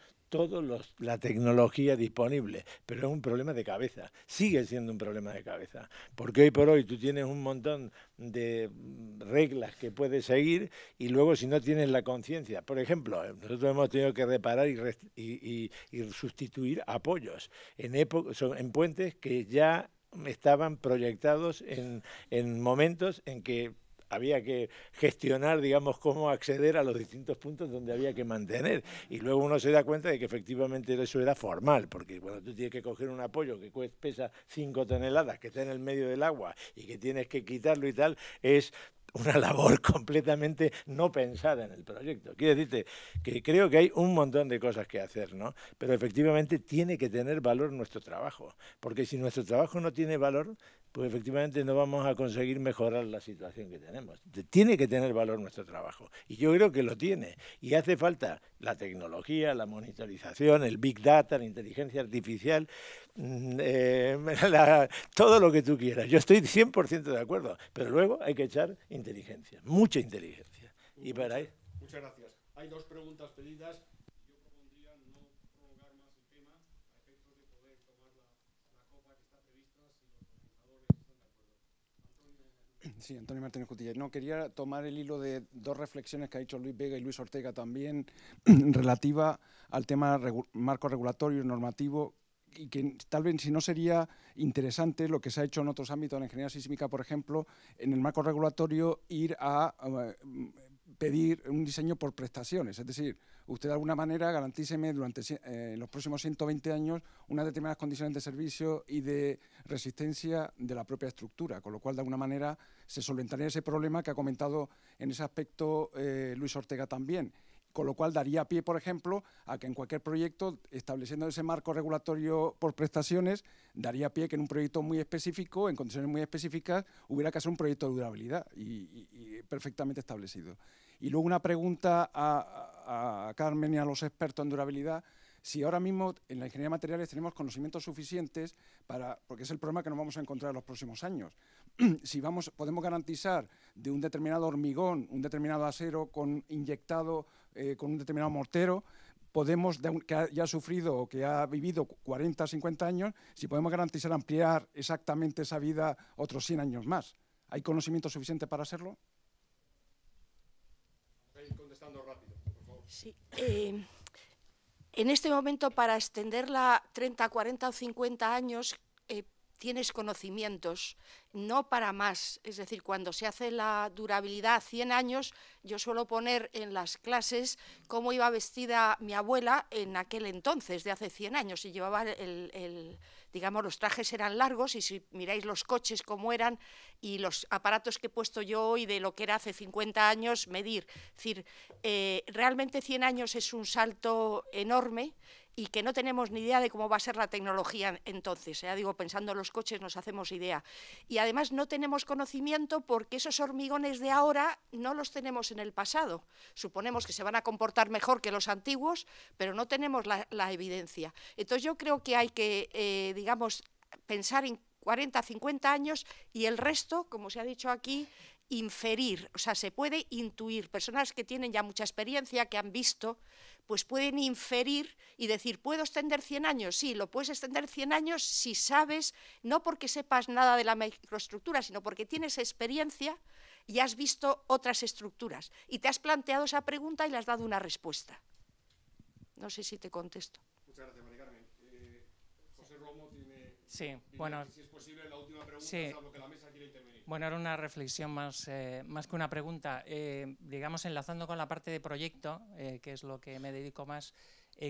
la tecnología disponible, pero es un problema de cabeza, sigue siendo un problema de cabeza, porque hoy por hoy tú tienes un montón de reglas que puedes seguir y luego si no tienes la conciencia, por ejemplo, nosotros hemos tenido que reparar y sustituir apoyos en puentes que ya estaban proyectados en momentos en que había que gestionar, digamos, cómo acceder a los distintos puntos donde había que mantener. Y luego uno se da cuenta de que efectivamente eso era formal, porque cuando tú tienes que coger un apoyo que pesa 5 toneladas, que está en el medio del agua y que tienes que quitarlo y tal, es una labor completamente no pensada en el proyecto. Quiero decirte que creo que hay un montón de cosas que hacer, ¿no? Pero efectivamente tiene que tener valor nuestro trabajo, porque si nuestro trabajo no tiene valor, pues efectivamente no vamos a conseguir mejorar la situación que tenemos. Tiene que tener valor nuestro trabajo, y yo creo que lo tiene, y hace falta la tecnología, la monitorización, el Big Data, la inteligencia artificial, todo lo que tú quieras. Yo estoy 100% de acuerdo, pero luego hay que echar inteligencia, mucha inteligencia. Y para ahí... Muchas gracias. Hay dos preguntas pedidas. Yo propondría no prolongar más el tema a efectos de poder tomar la copa que está prevista si los organizadores están de acuerdo. Sí, Antonio Martínez Cutilla. No, quería tomar el hilo de dos reflexiones que ha hecho Luis Vega y Luis Ortega también relativa al tema marco regulatorio y normativo, y que tal vez si no sería interesante lo que se ha hecho en otros ámbitos, en la ingeniería sísmica, por ejemplo, en el marco regulatorio ir a pedir un diseño por prestaciones, es decir, usted de alguna manera garantíceme durante los próximos 120 años unas determinadas condiciones de servicio y de resistencia de la propia estructura, con lo cual de alguna manera se solventaría ese problema que ha comentado en ese aspecto Luis Ortega también. Con lo cual daría pie, por ejemplo, a que en cualquier proyecto, estableciendo ese marco regulatorio por prestaciones, daría pie que en un proyecto muy específico, en condiciones muy específicas, hubiera que hacer un proyecto de durabilidad y perfectamente establecido. Y luego una pregunta a Carmen y a los expertos en durabilidad. Si ahora mismo en la ingeniería de materiales tenemos conocimientos suficientes porque es el problema que nos vamos a encontrar en los próximos años. Si podemos garantizar de un determinado hormigón, un determinado acero inyectado con un determinado mortero, que ya ha sufrido o que ha vivido 40 o 50 años, si podemos garantizar ampliar exactamente esa vida otros 100 años más. ¿Hay conocimiento suficiente para hacerlo? Contestando rápido, por favor. Sí. En este momento, para extenderla 30, 40 o 50 años, tienes conocimientos, no para más. Es decir, cuando se hace la durabilidad a 100 años, yo suelo poner en las clases cómo iba vestida mi abuela en aquel entonces, de hace 100 años, y llevaba digamos, los trajes eran largos, y si miráis los coches cómo eran, y los aparatos que he puesto yo hoy de lo que era hace 50 años, medir. Es decir, realmente 100 años es un salto enorme, y que no tenemos ni idea de cómo va a ser la tecnología entonces. Ya digo, pensando en los coches nos hacemos idea. Y además no tenemos conocimiento porque esos hormigones de ahora no los tenemos en el pasado. Suponemos que se van a comportar mejor que los antiguos, pero no tenemos la evidencia. Entonces yo creo que hay que, digamos, pensar en 40, 50 años, y el resto, como se ha dicho aquí, inferir. O sea, se puede intuir. Personas que tienen ya mucha experiencia, que han visto, pues pueden inferir y decir, ¿puedo extender 100 años? Sí, lo puedes extender 100 años si sabes, no porque sepas nada de la microestructura, sino porque tienes experiencia y has visto otras estructuras. Y te has planteado esa pregunta y le has dado una respuesta. No sé si te contesto. Muchas gracias, María Carmen. José Romo tiene... Sí, bueno... Si es posible, la última pregunta, sí. Salvo que la mesa quiera intervenir. Bueno, era una reflexión más que una pregunta. Digamos, enlazando con la parte de proyecto, que es lo que me dedico más,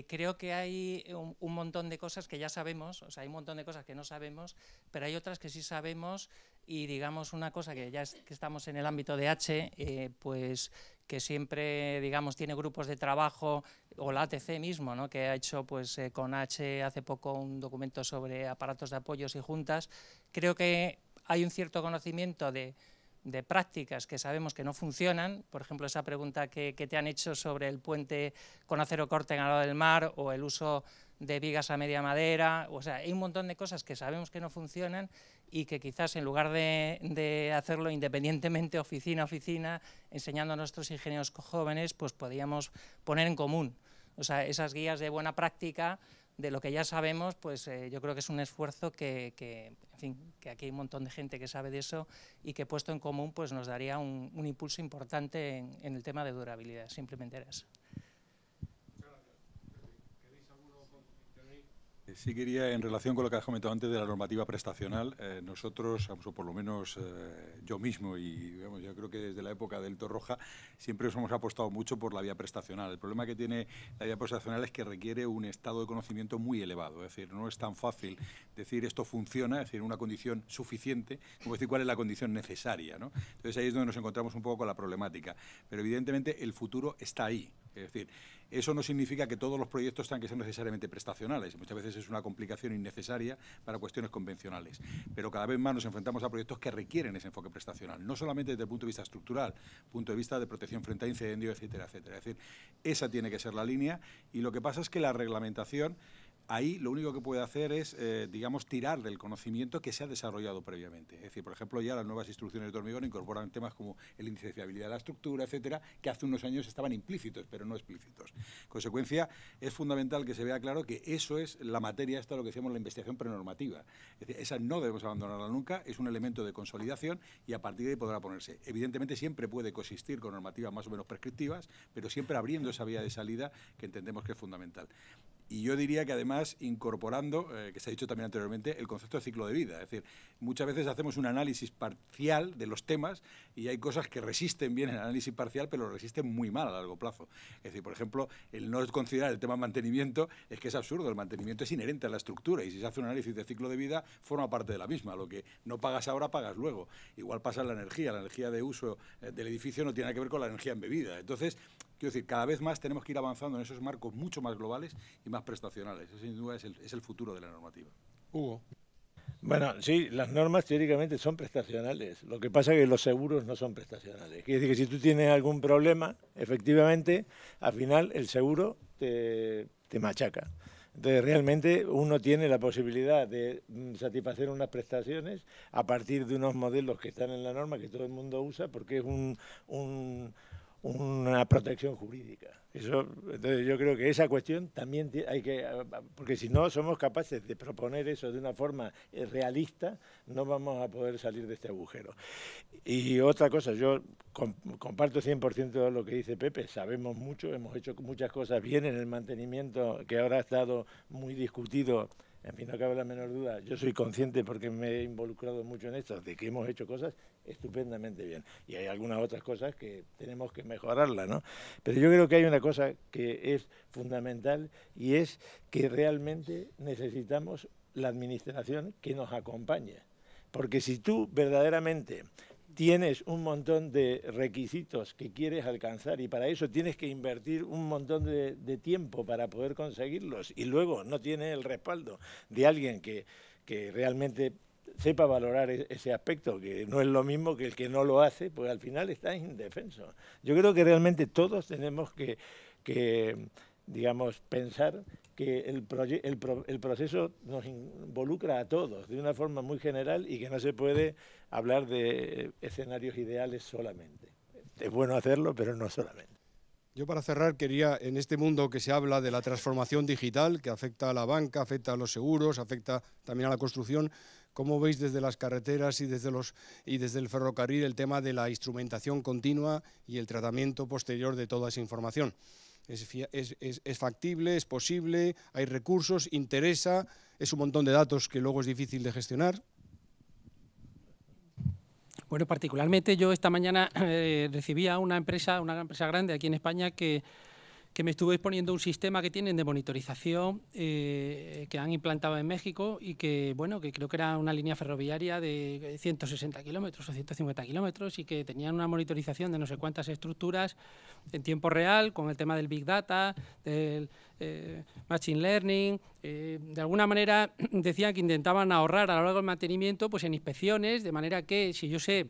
creo que hay un montón de cosas que ya sabemos, o sea, hay un montón de cosas que no sabemos, pero hay otras que sí sabemos, y digamos una cosa que ya que estamos en el ámbito de H, pues que siempre, digamos, tiene grupos de trabajo, o la ATC mismo, ¿no?, que ha hecho pues con H hace poco un documento sobre aparatos de apoyos y juntas. Creo que hay un cierto conocimiento de prácticas que sabemos que no funcionan, por ejemplo, esa pregunta que te han hecho sobre el puente con acero corte en el lado del mar, o el uso de vigas a media madera. O sea, hay un montón de cosas que sabemos que no funcionan, y que quizás en lugar de hacerlo independientemente, oficina a oficina, enseñando a nuestros ingenieros jóvenes, pues podíamos poner en común. O sea, esas guías de buena práctica de lo que ya sabemos, pues yo creo que es un esfuerzo que, en fin, que aquí hay un montón de gente que sabe de eso, y que puesto en común pues nos daría un impulso importante en el tema de durabilidad. Simplemente era eso. Sí quería, en relación con lo que has comentado antes de la normativa prestacional, nosotros, o por lo menos yo mismo, y digamos, yo creo que desde la época del Torroja, siempre nos hemos apostado mucho por la vía prestacional. El problema que tiene la vía prestacional es que requiere un estado de conocimiento muy elevado, es decir, no es tan fácil decir esto funciona, es decir, una condición suficiente, como decir cuál es la condición necesaria, ¿no? Entonces ahí es donde nos encontramos un poco con la problemática. Pero evidentemente el futuro está ahí. Es decir, eso no significa que todos los proyectos tengan que ser necesariamente prestacionales. Muchas veces es una complicación innecesaria para cuestiones convencionales. Pero cada vez más nos enfrentamos a proyectos que requieren ese enfoque prestacional, no solamente desde el punto de vista estructural, punto de vista de protección frente a incendios, etcétera, etcétera. Es decir, esa tiene que ser la línea, y lo que pasa es que la reglamentación ahí lo único que puede hacer es, digamos, tirar del conocimiento que se ha desarrollado previamente. Es decir, por ejemplo, ya las nuevas instrucciones de hormigón incorporan temas como el índice de fiabilidad de la estructura, etcétera, que hace unos años estaban implícitos, pero no explícitos. En consecuencia, es fundamental que se vea claro que eso es la materia, esta lo que decíamos, la investigación prenormativa. Es decir, esa no debemos abandonarla nunca, es un elemento de consolidación y a partir de ahí podrá ponerse. Evidentemente siempre puede coexistir con normativas más o menos prescriptivas, pero siempre abriendo esa vía de salida que entendemos que es fundamental. Y yo diría que además incorporando, que se ha dicho también anteriormente, el concepto de ciclo de vida. Es decir, muchas veces hacemos un análisis parcial de los temas y hay cosas que resisten bien el análisis parcial, pero resisten muy mal a largo plazo. Es decir, por ejemplo, el no considerar el tema mantenimiento es que es absurdo. El mantenimiento es inherente a la estructura y si se hace un análisis de ciclo de vida forma parte de la misma. Lo que no pagas ahora, pagas luego. Igual pasa en la energía de uso del edificio no tiene nada que ver con la energía embebida. Entonces, quiero decir, cada vez más tenemos que ir avanzando en esos marcos mucho más globales y más prestacionales. Eso sin duda es el futuro de la normativa. Hugo. Bueno, sí, las normas teóricamente son prestacionales. Lo que pasa es que los seguros no son prestacionales. Quiere decir que si tú tienes algún problema, efectivamente, al final el seguro te machaca. Entonces, realmente uno tiene la posibilidad de satisfacer unas prestaciones a partir de unos modelos que están en la norma, que todo el mundo usa, porque es una protección jurídica. Entonces yo creo que esa cuestión también hay que, porque si no somos capaces de proponer eso de una forma realista, no vamos a poder salir de este agujero. Y otra cosa, yo comparto 100% de lo que dice Pepe, sabemos mucho, hemos hecho muchas cosas bien en el mantenimiento, que ahora ha estado muy discutido. En fin, no cabe la menor duda, yo soy consciente porque me he involucrado mucho en esto, de que hemos hecho cosas estupendamente bien. Y hay algunas otras cosas que tenemos que mejorarlas, ¿no? Pero yo creo que hay una cosa que es fundamental y es que realmente necesitamos la administración que nos acompañe. Porque si tú verdaderamente tienes un montón de requisitos que quieres alcanzar y para eso tienes que invertir un montón de tiempo para poder conseguirlos y luego no tienes el respaldo de alguien que realmente sepa valorar ese aspecto, que no es lo mismo que el que no lo hace, pues al final está indefenso. Yo creo que realmente todos tenemos que digamos, pensar que el proceso nos involucra a todos de una forma muy general y que no se puede hablar de escenarios ideales solamente. Es bueno hacerlo, pero no solamente. Yo para cerrar quería, en este mundo que se habla de la transformación digital, que afecta a la banca, afecta a los seguros, afecta también a la construcción, ¿cómo veis desde las carreteras y desde el ferrocarril el tema de la instrumentación continua y el tratamiento posterior de toda esa información? ¿Es factible, es posible, hay recursos, interesa, es un montón de datos que luego es difícil de gestionar? Bueno, particularmente yo esta mañana recibía una empresa grande aquí en España que me estuvo exponiendo un sistema que tienen de monitorización que han implantado en México y que, bueno, que creo que era una línea ferroviaria de 160 kilómetros o 150 kilómetros y que tenían una monitorización de no sé cuántas estructuras en tiempo real con el tema del Big Data, del Machine Learning. De alguna manera decían que intentaban ahorrar a lo largo del mantenimiento pues en inspecciones, de manera que si yo sé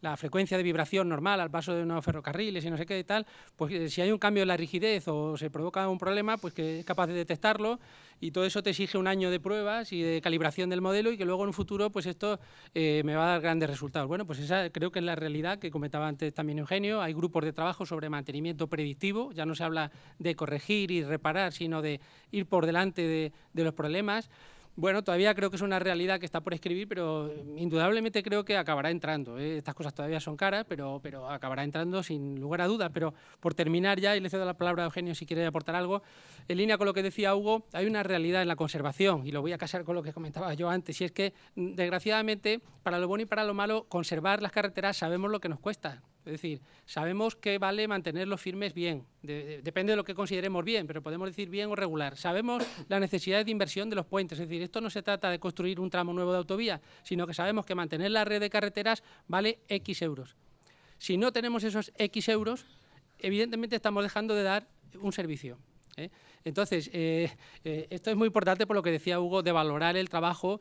la frecuencia de vibración normal al paso de unos ferrocarriles y no sé qué y tal, pues si hay un cambio en la rigidez o se provoca un problema, pues que es capaz de detectarlo y todo eso te exige un año de pruebas y de calibración del modelo y que luego en un futuro pues esto me va a dar grandes resultados. Bueno, pues esa creo que es la realidad que comentaba antes también Eugenio. Hay grupos de trabajo sobre mantenimiento predictivo, ya no se habla de corregir y reparar, sino de ir por delante de los problemas. Bueno, todavía creo que es una realidad que está por escribir, pero indudablemente creo que acabará entrando. Estas cosas todavía son caras, pero acabará entrando sin lugar a dudas. Pero por terminar ya, y le cedo la palabra a Eugenio si quiere aportar algo, en línea con lo que decía Hugo, hay una realidad en la conservación, y lo voy a casar con lo que comentaba yo antes, y es que, desgraciadamente, para lo bueno y para lo malo, conservar las carreteras sabemos lo que nos cuesta. Es decir, sabemos que vale mantenerlos firmes bien, depende de lo que consideremos bien, pero podemos decir bien o regular. Sabemos las necesidades de inversión de los puentes, es decir, esto no se trata de construir un tramo nuevo de autovía, sino que sabemos que mantener la red de carreteras vale X euros. Si no tenemos esos X euros, evidentemente estamos dejando de dar un servicio. Entonces, esto es muy importante por lo que decía Hugo, de valorar el trabajo.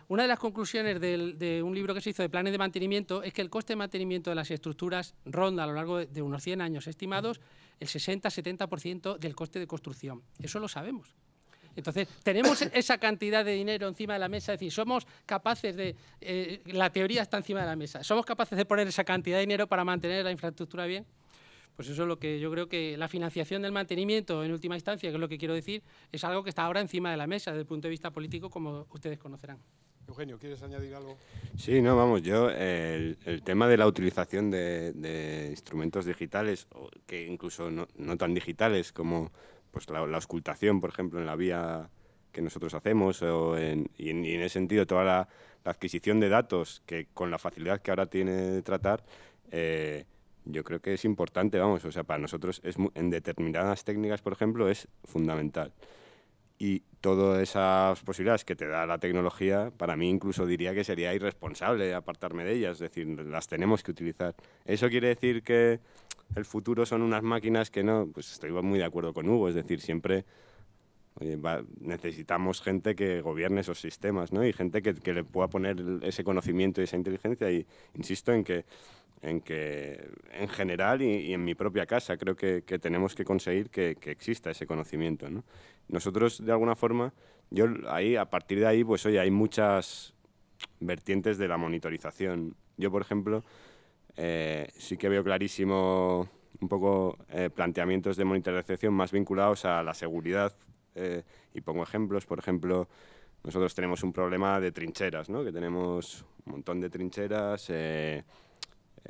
Una de las conclusiones de un libro que se hizo de planes de mantenimiento es que el coste de mantenimiento de las estructuras ronda a lo largo de unos 100 años estimados el 60-70% del coste de construcción. Eso lo sabemos. Entonces, tenemos esa cantidad de dinero encima de la mesa, es decir, somos capaces de, la teoría está encima de la mesa, somos capaces de poner esa cantidad de dinero para mantener la infraestructura bien. Pues eso es lo que yo creo que la financiación del mantenimiento, en última instancia, que es lo que quiero decir, es algo que está ahora encima de la mesa desde el punto de vista político, como ustedes conocerán. Eugenio, ¿quieres añadir algo? Sí, no, vamos, yo el tema de la utilización de instrumentos digitales, que incluso no tan digitales como pues la auscultación, por ejemplo, en la vía que nosotros hacemos, y en ese sentido toda la adquisición de datos, que con la facilidad que ahora tiene de tratar, yo creo que es importante, vamos, o sea, para nosotros en determinadas técnicas, por ejemplo, es fundamental. Y todas esas posibilidades que te da la tecnología, para mí incluso diría que sería irresponsable apartarme de ellas, es decir, las tenemos que utilizar. ¿Eso quiere decir que el futuro son unas máquinas que no? Pues estoy muy de acuerdo con Hugo, es decir, siempre necesitamos gente que gobierne esos sistemas, ¿no? Y gente que le pueda poner ese conocimiento y esa inteligencia, y insisto en que en general y en mi propia casa creo que tenemos que conseguir que exista ese conocimiento, ¿no? Nosotros, de alguna forma, a partir de ahí, pues oye, hay muchas vertientes de la monitorización. Yo, por ejemplo, sí que veo clarísimo un poco planteamientos de monitorización más vinculados a la seguridad, y pongo ejemplos. Por ejemplo, nosotros tenemos un problema de trincheras, ¿no? Que tenemos un montón de trincheras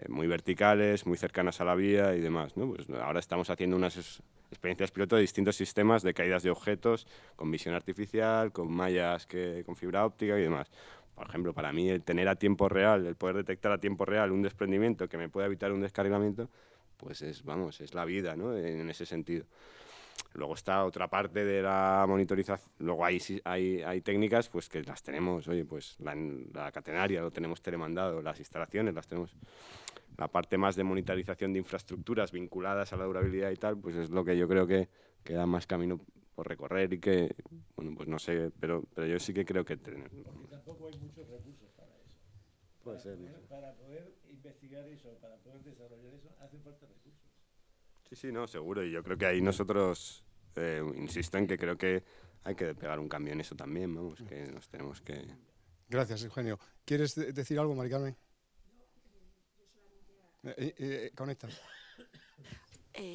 muy verticales, muy cercanas a la vía y demás, ¿no? Pues ahora estamos haciendo unas experiencias piloto de distintos sistemas de caídas de objetos con visión artificial, con mallas con fibra óptica y demás. Por ejemplo, para mí el tener a tiempo real, el poder detectar a tiempo real un desprendimiento que me pueda evitar un descarrilamiento, pues es la vida, ¿no? En ese sentido. Luego está otra parte de la monitorización. Luego hay técnicas pues que las tenemos, oye, pues la catenaria lo tenemos telemandado, las instalaciones las tenemos. La parte más de monitorización de infraestructuras vinculadas a la durabilidad y tal, pues es lo que yo creo que queda más camino por recorrer y que, bueno, pues no sé, pero yo sí que creo que Porque tampoco hay muchos recursos para eso. Puede ser. Para poder investigar eso, para poder desarrollar eso, hacen falta recursos. Sí, no, seguro. Y yo creo que ahí nosotros, insisto en que creo que hay que pegar un cambio en eso también, vamos, que nos tenemos que... Gracias, Eugenio. ¿Quieres decir algo, Mari Carmen? Conecta.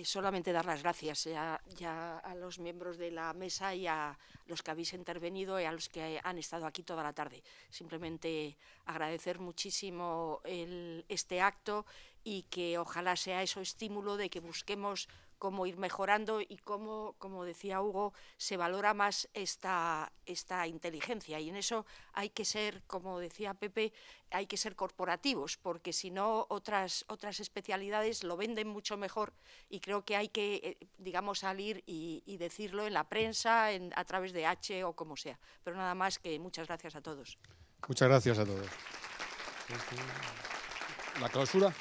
Solamente dar las gracias ya a los miembros de la mesa y a los que habéis intervenido y a los que han estado aquí toda la tarde. Simplemente agradecer muchísimo este acto y que ojalá sea eso estímulo de que busquemos cómo ir mejorando y cómo, como decía Hugo, se valora más esta inteligencia. Y en eso hay que ser, como decía Pepe, hay que ser corporativos, porque si no otras especialidades lo venden mucho mejor y creo que hay que, digamos, salir y decirlo en la prensa, a través de H o como sea. Pero nada más, que muchas gracias a todos. Muchas gracias a todos. La clausura.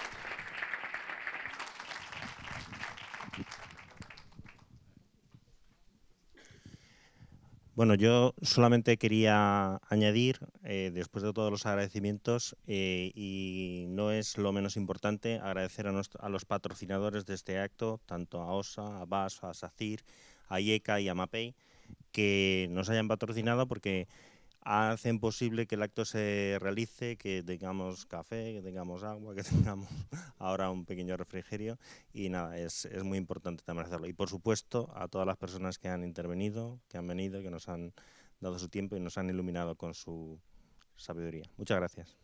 Bueno, yo solamente quería añadir, después de todos los agradecimientos, y no es lo menos importante, agradecer a los patrocinadores de este acto, tanto a OSA, a BAS, a SACIR, a IECA y a MAPEI, que nos hayan patrocinado porque hacen posible que el acto se realice, que tengamos café, que tengamos agua, que tengamos ahora un pequeño refrigerio, y nada, es muy importante también hacerlo. Y por supuesto a todas las personas que han intervenido, que han venido, que nos han dado su tiempo y nos han iluminado con su sabiduría. Muchas gracias.